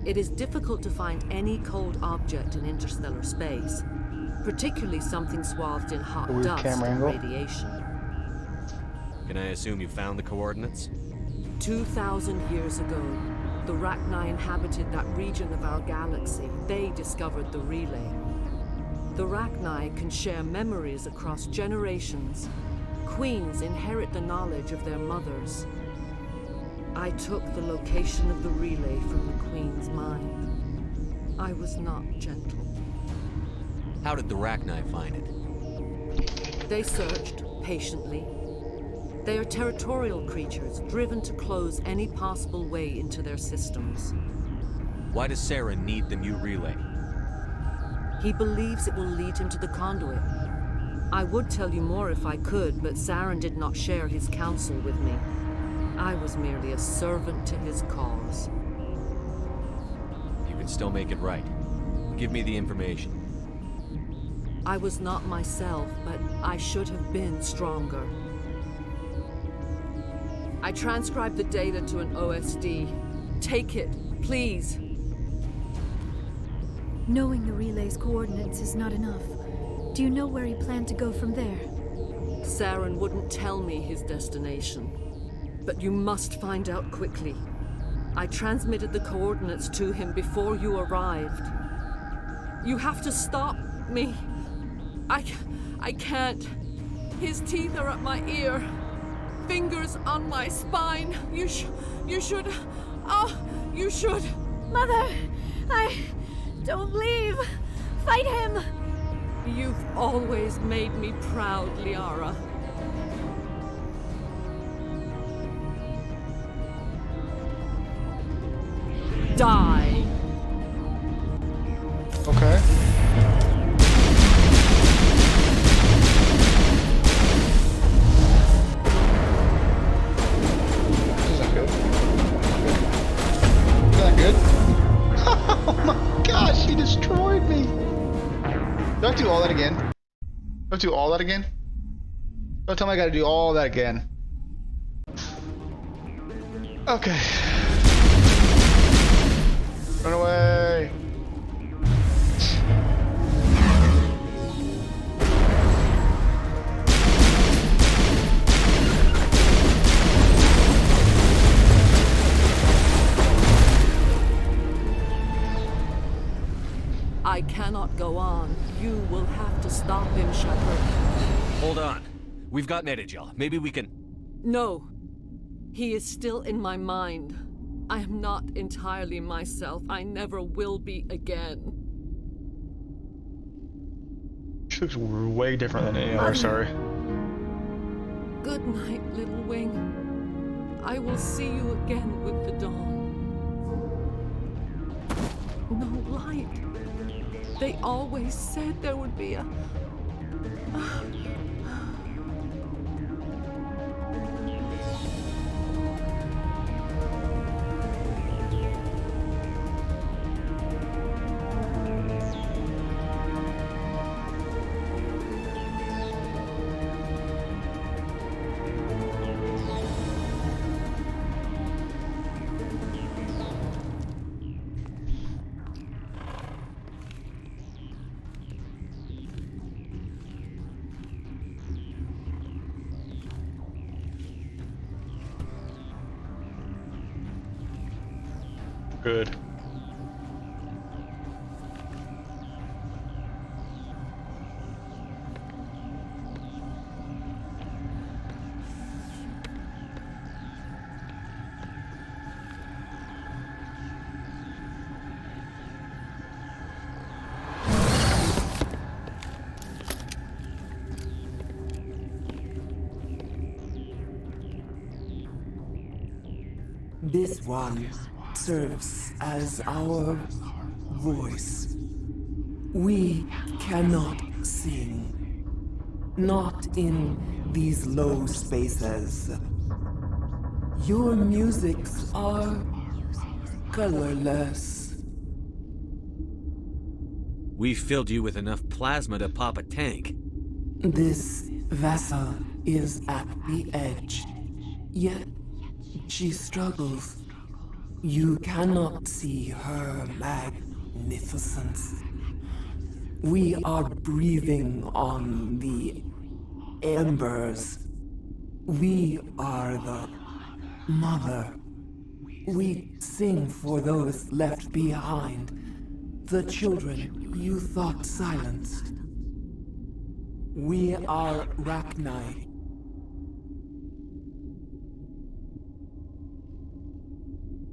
It is difficult to find any cold object in interstellar space, particularly something swathed in hot dust and radiation. Can I assume you found the coordinates? 2,000 years ago, the Rachni inhabited that region of our galaxy. They discovered the relay. The Rachni can share memories across generations. Queens inherit the knowledge of their mothers. I took the location of the relay from the Queen's mind. I was not gentle. How did the Rachni find it? They searched patiently. They are territorial creatures, driven to close any possible way into their systems. Why does Saren need the new relay? He believes it will lead him to the conduit. I would tell you more if I could, but Saren did not share his counsel with me. I was merely a servant to his cause. You can still make it right. Give me the information. I was not myself, but I should have been stronger. I transcribed the data to an OSD. Take it, please. Knowing the relay's coordinates is not enough. Do you know where he planned to go from there? Saren wouldn't tell me his destination. But you must find out quickly. I transmitted the coordinates to him before you arrived. You have to stop me. I can't. His teeth are at my ear. Fingers on my spine. You should. Oh, you should. Mother, don't leave. Fight him. You've always made me proud, Liara. Die. Okay. This isn't good. Is that good? Oh my gosh, he destroyed me. Do I have to do all that again? Do I have to do all that again? Don't tell me I gotta do all that again. Okay. Run away! I cannot go on. You will have to stop him, Shephard. Hold on. We've got Medigel. Maybe we can... No. He is still in my mind. I am not entirely myself. I never will be again. She looks way different than any other, sorry. Good night, little wing. I will see you again with the dawn. No light. They always said there would be a... Good. This one serves as our voice. We cannot sing. Not in these low spaces. Your musics are colorless. We filled you with enough plasma to pop a tank. This vessel is at the edge. Yet she struggles. You cannot see her magnificence. We are breathing on the embers. We are the mother. We sing for those left behind, the children you thought silenced. We are Rachni.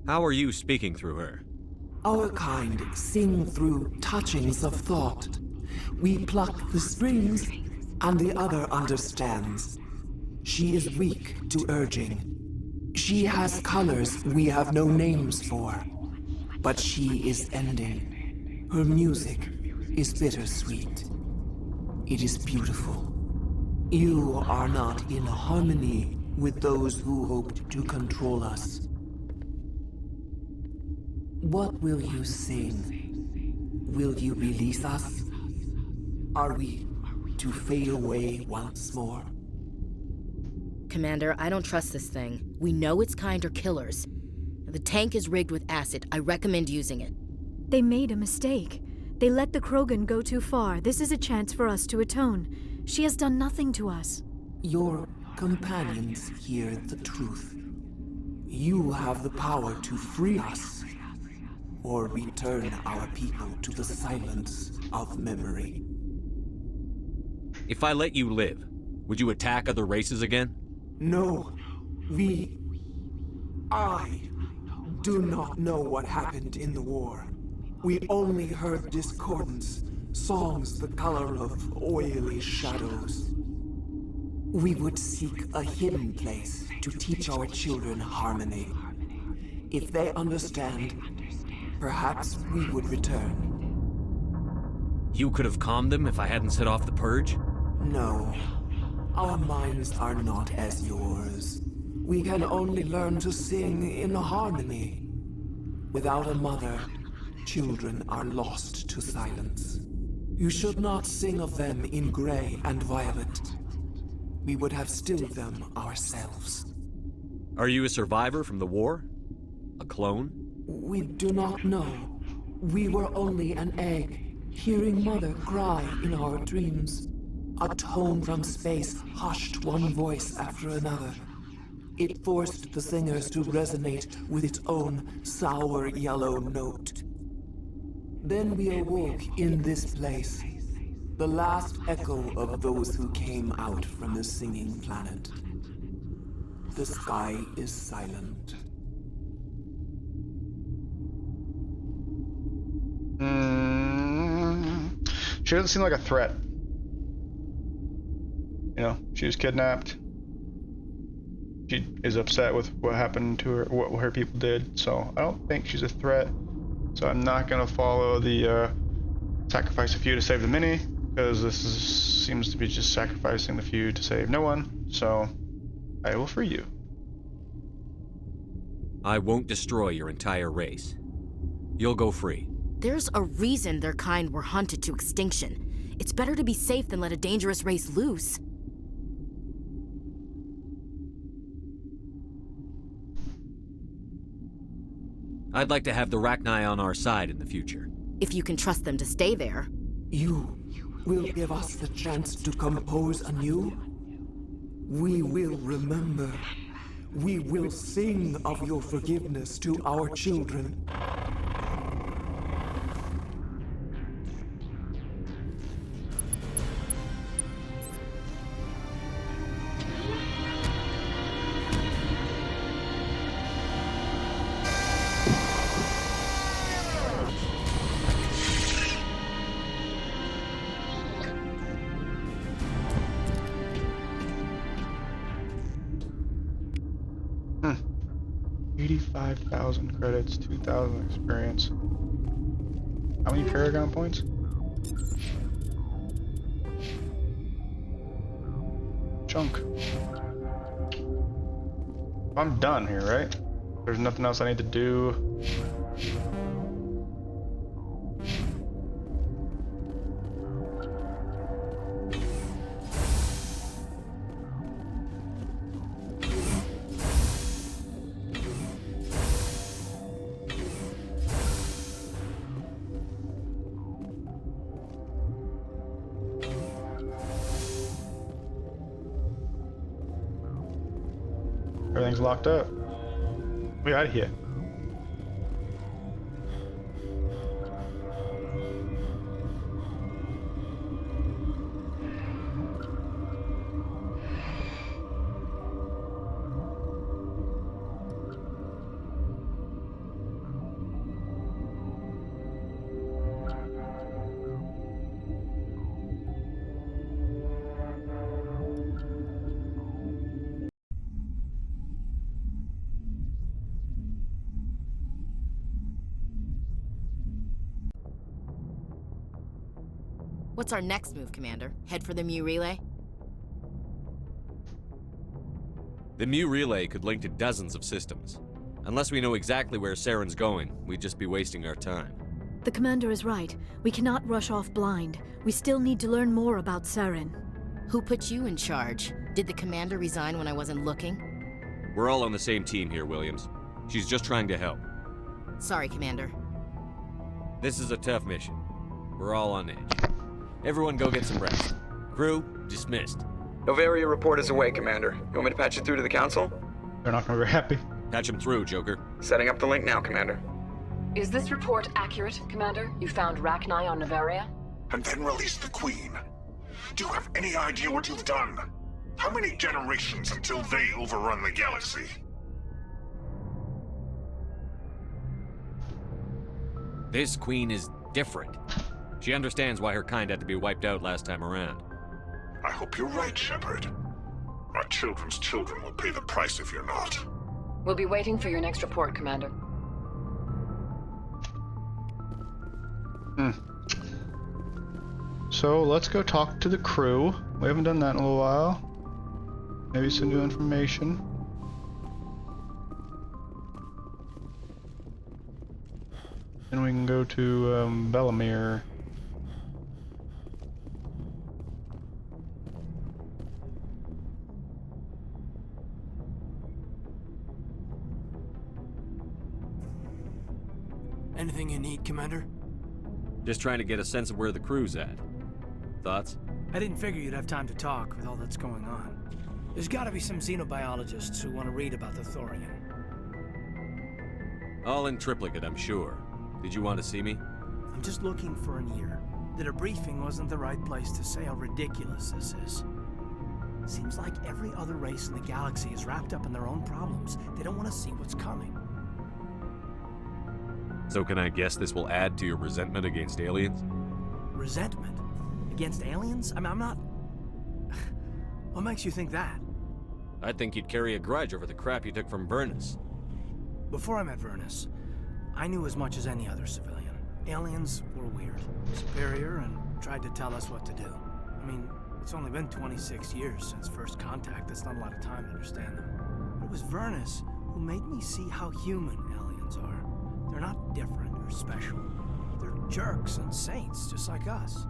How are you speaking through her? Our kind sing through touchings of thought. We pluck the strings, and the other understands. She is weak to urging. She has colors we have no names for. But she is ending. Her music is bittersweet. It is beautiful. You are not in harmony with those who hoped to control us. What will you sing? Will you release us? Are we to fade away once more? Commander, I don't trust this thing. We know its kind are killers. The tank is rigged with acid. I recommend using it. They made a mistake. They let the Krogan go too far. This is a chance for us to atone. She has done nothing to us. Your companions hear the truth. You have the power to free us, or return our people to the silence of memory. If I let you live, would you attack other races again? No, I do not know what happened in the war. We only heard discordance, songs the color of oily shadows. We would seek a hidden place to teach our children harmony. If they understand, perhaps we would return. You could have calmed them if I hadn't set off the purge? No. Our minds are not as yours. We can only learn to sing in harmony. Without a mother, children are lost to silence. You should not sing of them in gray and violet. We would have stilled them ourselves. Are you a survivor from the war? A clone? We do not know. We were only an egg, hearing Mother cry in our dreams. A tone from space hushed one voice after another. It forced the singers to resonate with its own sour yellow note. Then we awoke in this place, the last echo of those who came out from the singing planet. The sky is silent. She doesn't seem like a threat. You know, she was kidnapped. She is upset with what happened to her, what her people did, so I don't think she's a threat. So I'm not gonna follow the sacrifice a few to save the many, because seems to be just sacrificing the few to save no one, so I will free you. I won't destroy your entire race. You'll go free. There's a reason their kind were hunted to extinction. It's better to be safe than let a dangerous race loose. I'd like to have the Rachni on our side in the future. If you can trust them to stay there. You will give us the chance to compose anew? We will remember. We will sing of your forgiveness to our children. 85,000 credits, 2,000 experience. How many Paragon points? Chunk. I'm done here, right? There's nothing else I need to do. Everything's locked up. We out of here. What's our next move, Commander? Head for the Mu relay? The Mu relay could link to dozens of systems. Unless we know exactly where Saren's going, we'd just be wasting our time. The commander is right. We cannot rush off blind. We still need to learn more about Saren. Who put you in charge? Did the commander resign when I wasn't looking? We're all on the same team here, Williams. She's just trying to help. Sorry, Commander. This is a tough mission. We're all on edge. Everyone go get some rest. Crew, dismissed. Novaria report is away, Commander. You want me to patch it through to the Council? They're not gonna be happy. Patch him through, Joker. Setting up the link now, Commander. Is this report accurate, Commander? You found Rachni on Novaria? And then released the Queen. Do you have any idea what you've done? How many generations until they overrun the galaxy? This Queen is different. She understands why her kind had to be wiped out last time around. I hope you're right, Shephard. Our children's children will pay the price if you're not. We'll be waiting for your next report, Commander. So let's go talk to the crew. We haven't done that in a little while. Maybe some new information. Then we can go to Bellamere. Anything you need, Commander? Just trying to get a sense of where the crew's at. Thoughts? I didn't figure you'd have time to talk with all that's going on. There's gotta be some xenobiologists who want to read about the Thorian. All in triplicate, I'm sure. Did you want to see me? I'm just looking for an ear. The debriefing wasn't the right place to say how ridiculous this is. Seems like every other race in the galaxy is wrapped up in their own problems. They don't want to see what's coming. So can I guess this will add to your resentment against aliens? Resentment? Against aliens? I'm not... What makes you think that? I think you'd carry a grudge over the crap you took from Vernus. Before I met Vernus, I knew as much as any other civilian. Aliens were weird, superior, and tried to tell us what to do. I mean, it's only been 26 years since first contact. That's not a lot of time to understand them. But it was Vernus who made me see how human aliens are. They're not different or special. They're jerks and saints, just like us.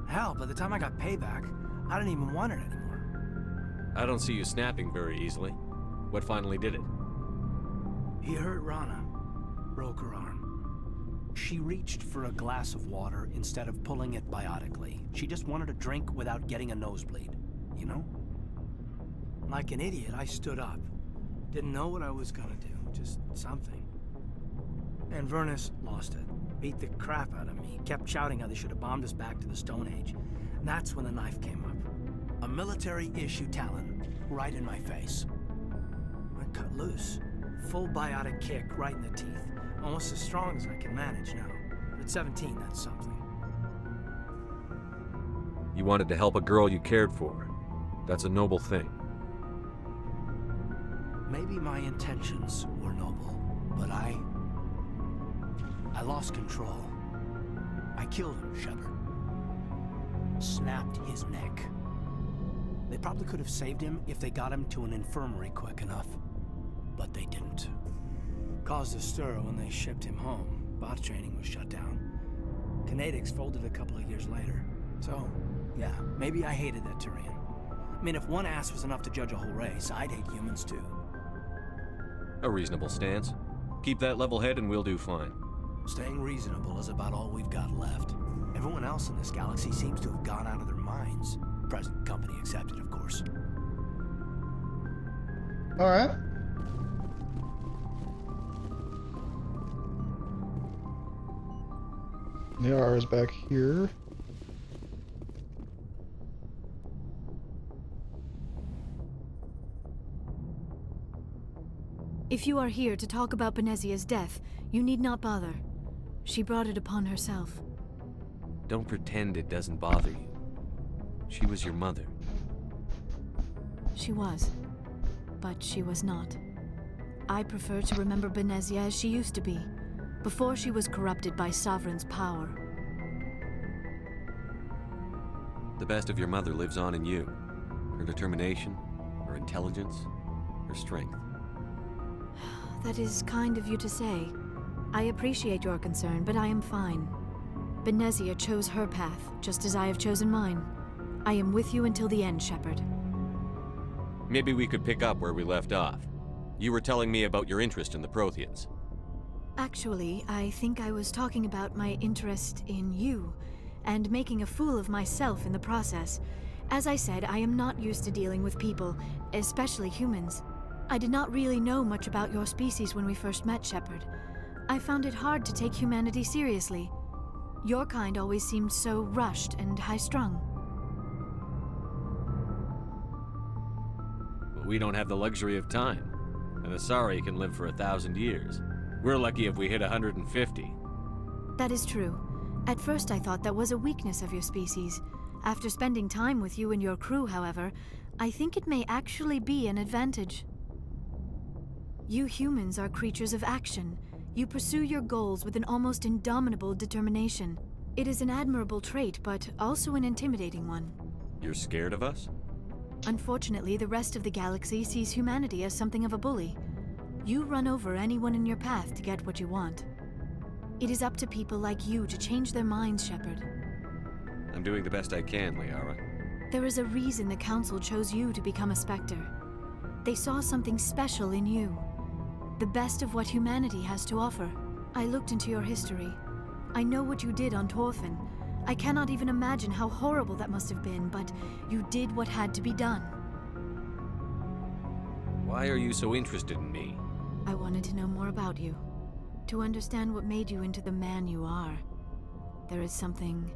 Hell, by the time I got payback, I didn't even want it anymore. I don't see you snapping very easily. What finally did it? He hurt Rana. Broke her arm. She reached for a glass of water instead of pulling it biotically. She just wanted a drink without getting a nosebleed, you know? Like an idiot, I stood up. Didn't know what I was gonna do, just something. And Vernus lost it. Beat the crap out of me. Kept shouting how they should have bombed us back to the Stone Age. And that's when the knife came up. A military-issue talon, right in my face. I cut loose. Full biotic kick right in the teeth. Almost as strong as I can manage now. But at 17, that's something. You wanted to help a girl you cared for. That's a noble thing. Maybe my intentions were noble, but I lost control. I killed him, Shephard. Snapped his neck. They probably could have saved him if they got him to an infirmary quick enough, but they didn't. Caused a stir when they shipped him home. Bot training was shut down. Kinetics folded a couple of years later. So, yeah, maybe I hated that Turian. I mean, if one ass was enough to judge a whole race, I'd hate humans too. A reasonable stance. Keep that level head and we'll do fine. Staying reasonable is about all we've got left. Everyone else in this galaxy seems to have gone out of their minds. Present company accepted, of course. Alright. Liara's back here. If you are here to talk about Benezia's death, you need not bother. She brought it upon herself. Don't pretend it doesn't bother you. She was your mother. She was. But she was not. I prefer to remember Benezia as she used to be, before she was corrupted by Sovereign's power. The best of your mother lives on in you. Her determination, her intelligence, her strength. That is kind of you to say. I appreciate your concern, but I am fine. Benezia chose her path, just as I have chosen mine. I am with you until the end, Shephard. Maybe we could pick up where we left off. You were telling me about your interest in the Protheans. Actually, I think I was talking about my interest in you, and making a fool of myself in the process. As I said, I am not used to dealing with people, especially humans. I did not really know much about your species when we first met, Shephard. I found it hard to take humanity seriously. Your kind always seemed so rushed and high-strung. But we don't have the luxury of time. An Asari can live for 1,000 years. We're lucky if we hit 150. That is true. At first I thought that was a weakness of your species. After spending time with you and your crew, however, I think it may actually be an advantage. You humans are creatures of action. You pursue your goals with an almost indomitable determination. It is an admirable trait, but also an intimidating one. You're scared of us? Unfortunately, the rest of the galaxy sees humanity as something of a bully. You run over anyone in your path to get what you want. It is up to people like you to change their minds, Shephard. I'm doing the best I can, Liara. There is a reason the Council chose you to become a Spectre. They saw something special in you. The best of what humanity has to offer. I looked into your history. I know what you did on Torfin. I cannot even imagine how horrible that must have been, but you did what had to be done. Why are you so interested in me? I wanted to know more about you. To understand what made you into the man you are. There is something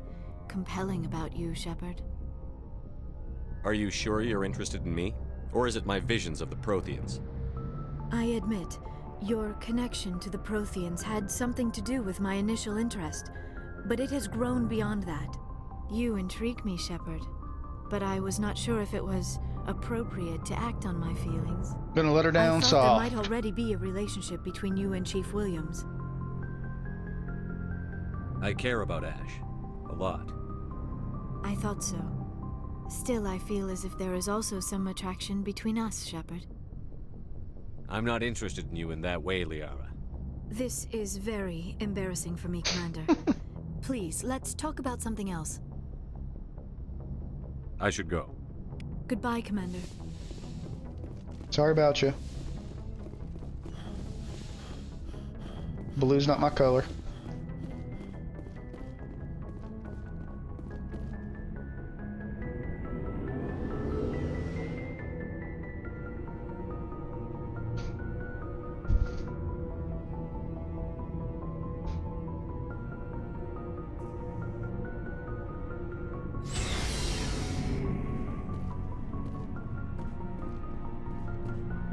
compelling about you, Shephard. Are you sure you're interested in me? Or is it my visions of the Protheans? I admit, your connection to the Protheans had something to do with my initial interest, but it has grown beyond that. You intrigue me, Shephard, but I was not sure if it was appropriate to act on my feelings. Gonna let her down, I thought Saul. there might already be a relationship between you and Chief Williams. I care about Ash. A lot. I thought so. Still, I feel as if there is also some attraction between us, Shephard. I'm not interested in you in that way, Liara. This is very embarrassing for me, Commander. Please, let's talk about something else. I should go. Goodbye, Commander. Sorry about you. Blue's not my color.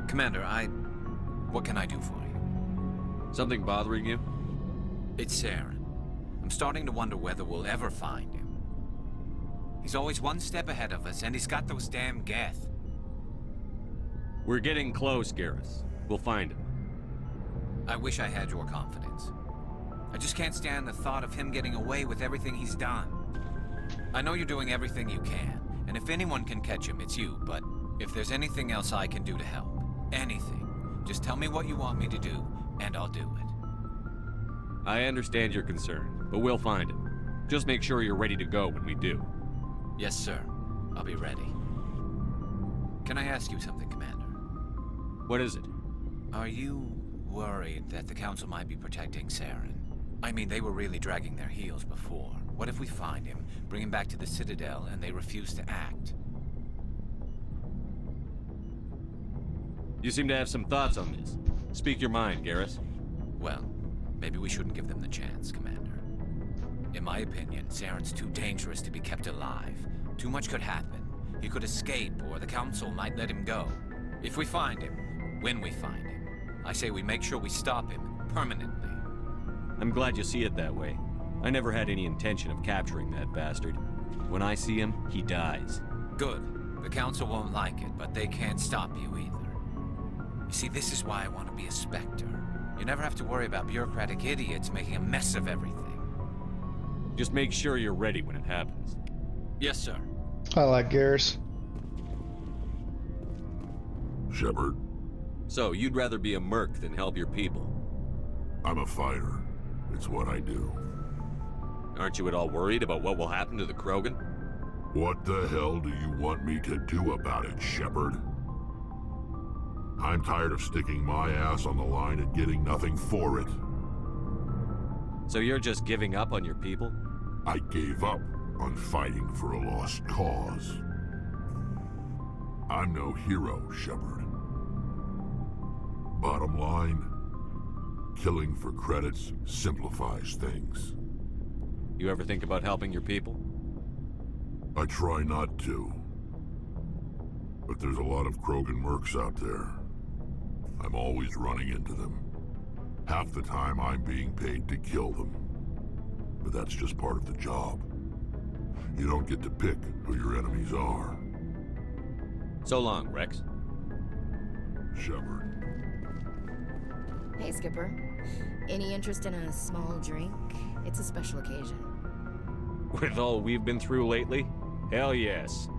Commander, what can I do for you? Something bothering you? It's Saren. I'm starting to wonder whether we'll ever find him. He's always one step ahead of us, and he's got those damn Geth. We're getting close, Garrus. We'll find him. I wish I had your confidence. I just can't stand the thought of him getting away with everything he's done. I know you're doing everything you can, and if anyone can catch him, it's you, but if there's anything else I can do to help, anything, just tell me what you want me to do, and I'll do it. I understand your concern, but we'll find him. Just make sure you're ready to go when we do. Yes, sir. I'll be ready. Can I ask you something, Commander? What is it? Are you worried that the Council might be protecting Saren? I mean, they were really dragging their heels before. What if we find him, bring him back to the Citadel, and they refuse to act? You seem to have some thoughts on this. Speak your mind, Garrus. Well, maybe we shouldn't give them the chance, Commander. In my opinion, Saren's too dangerous to be kept alive. Too much could happen. He could escape, or the Council might let him go. If we find him, when we find him, I say we make sure we stop him, permanently. I'm glad you see it that way. I never had any intention of capturing that bastard. When I see him, he dies. Good. The Council won't like it, but they can't stop you either. You see, this is why I want to be a Spectre. You never have to worry about bureaucratic idiots making a mess of everything. Just make sure you're ready when it happens. Yes, sir. I like Garrus. Shephard, So, you'd rather be a merc than help your people? I'm a fighter. It's what I do. Aren't you at all worried about what will happen to the Krogan? What the hell do you want me to do about it, Shephard? I'm tired of sticking my ass on the line and getting nothing for it. So you're just giving up on your people? I gave up on fighting for a lost cause. I'm no hero, Shephard. Bottom line, killing for credits simplifies things. You ever think about helping your people? I try not to. But there's a lot of Krogan mercs out there. I'm always running into them. Half the time I'm being paid to kill them. But that's just part of the job. You don't get to pick who your enemies are. So long, Rex. Shephard. Hey, Skipper. Any interest in a small drink? It's a special occasion. With all we've been through lately? Hell yes.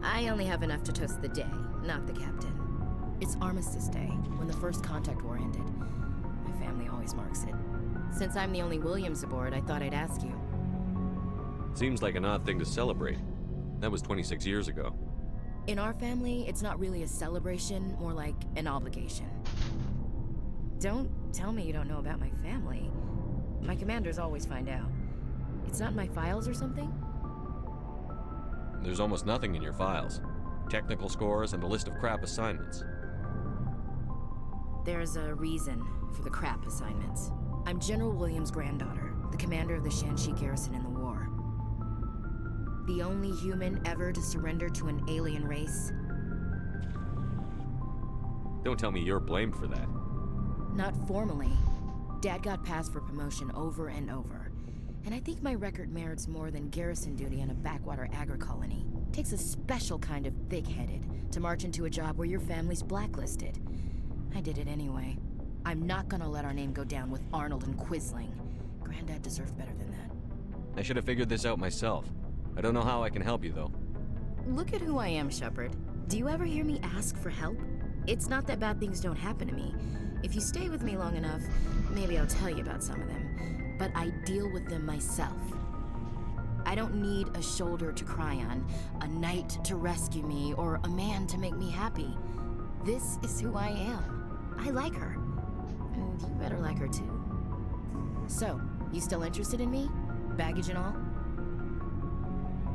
I only have enough to toast the day, not the captain. It's Armistice Day, when the first contact war ended. My family always marks it. Since I'm the only Williams aboard, I thought I'd ask you. Seems like an odd thing to celebrate. That was 26 years ago. In our family, it's not really a celebration, more like an obligation. Don't tell me you don't know about my family. My commanders always find out. It's not in my files or something? There's almost nothing in your files. Technical scores and a list of crap assignments. There's a reason for the crap assignments. I'm General Williams' granddaughter, the commander of the Shanxi garrison in the war. The only human ever to surrender to an alien race. Don't tell me you're blamed for that. Not formally. Dad got passed for promotion over and over. And I think my record merits more than garrison duty on a backwater agri-colony. Takes a special kind of thick-headed to march into a job where your family's blacklisted. I did it anyway. I'm not gonna let our name go down with Arnold and Quisling. Granddad deserved better than that. I should have figured this out myself. I don't know how I can help you, though. Look at who I am, Shephard. Do you ever hear me ask for help? It's not that bad things don't happen to me. If you stay with me long enough, maybe I'll tell you about some of them. But I deal with them myself. I don't need a shoulder to cry on, a knight to rescue me, or a man to make me happy. This is who I am. I like her. And you better like her too. So, you still interested in me? Baggage and all?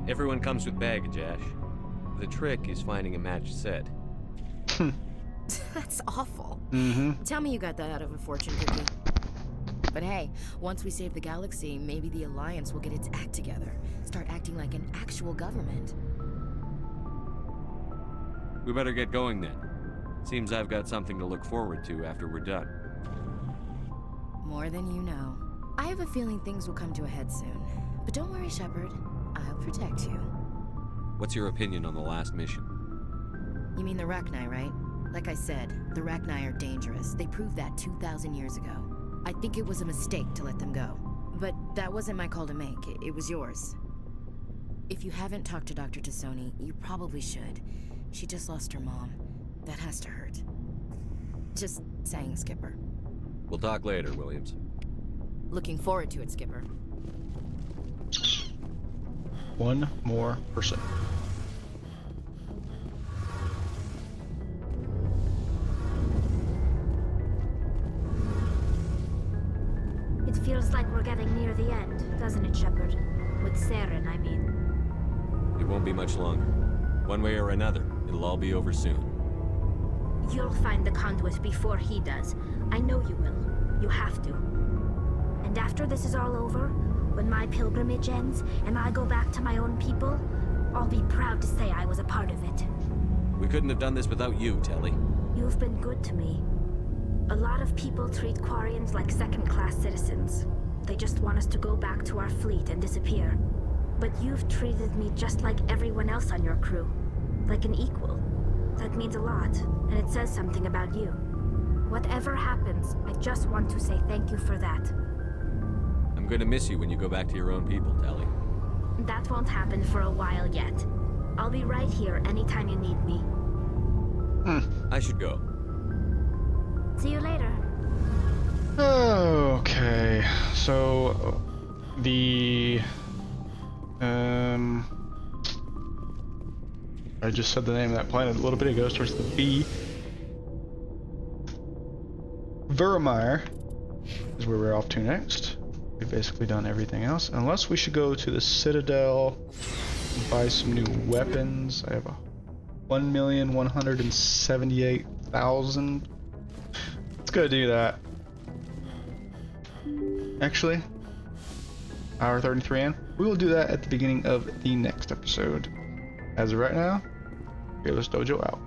Everyone comes with baggage, Ash. The trick is finding a matched set. That's awful. Mm-hmm. Tell me you got that out of a fortune cookie. But hey, once we save the galaxy, maybe the Alliance will get its act together. Start acting like an actual government. We better get going then. Seems I've got something to look forward to after we're done. More than you know. I have a feeling things will come to a head soon. But don't worry, Shephard. I'll protect you. What's your opinion on the last mission? You mean the Rachni, right? Like I said, the Rachni are dangerous. They proved that 2,000 years ago. I think it was a mistake to let them go. But that wasn't my call to make. It was yours. If you haven't talked to Dr. Tassoni, you probably should. She just lost her mom. That has to hurt. Just saying, Skipper. We'll talk later, Williams. Looking forward to it, Skipper. One more person. It feels like we're getting near the end, doesn't it, Shephard? With Saren, I mean. It won't be much longer. One way or another, it'll all be over soon. You'll find the conduit before he does. I know you will. You have to. And after this is all over, when my pilgrimage ends and I go back to my own people, I'll be proud to say I was a part of it. We couldn't have done this without you, Telly. You've been good to me. A lot of people treat Quarians like second-class citizens. They just want us to go back to our fleet and disappear. But you've treated me just like everyone else on your crew. Like an equal. That means a lot, and it says something about you. Whatever happens, I just want to say thank you for that. I'm gonna miss you when you go back to your own people, Telly. That won't happen for a while yet. I'll be right here anytime you need me. I should go. See you later. Okay, so the I just said the name of that planet a little bit ago. It starts with B. Vermeer is where we're off to next. We've basically done everything else, unless we should go to the Citadel and buy some new weapons. I have a 1,178,000. Let's go do that. Actually, hour 33 in. We will do that at the beginning of the next episode. As of right now, Fearless Dojo out.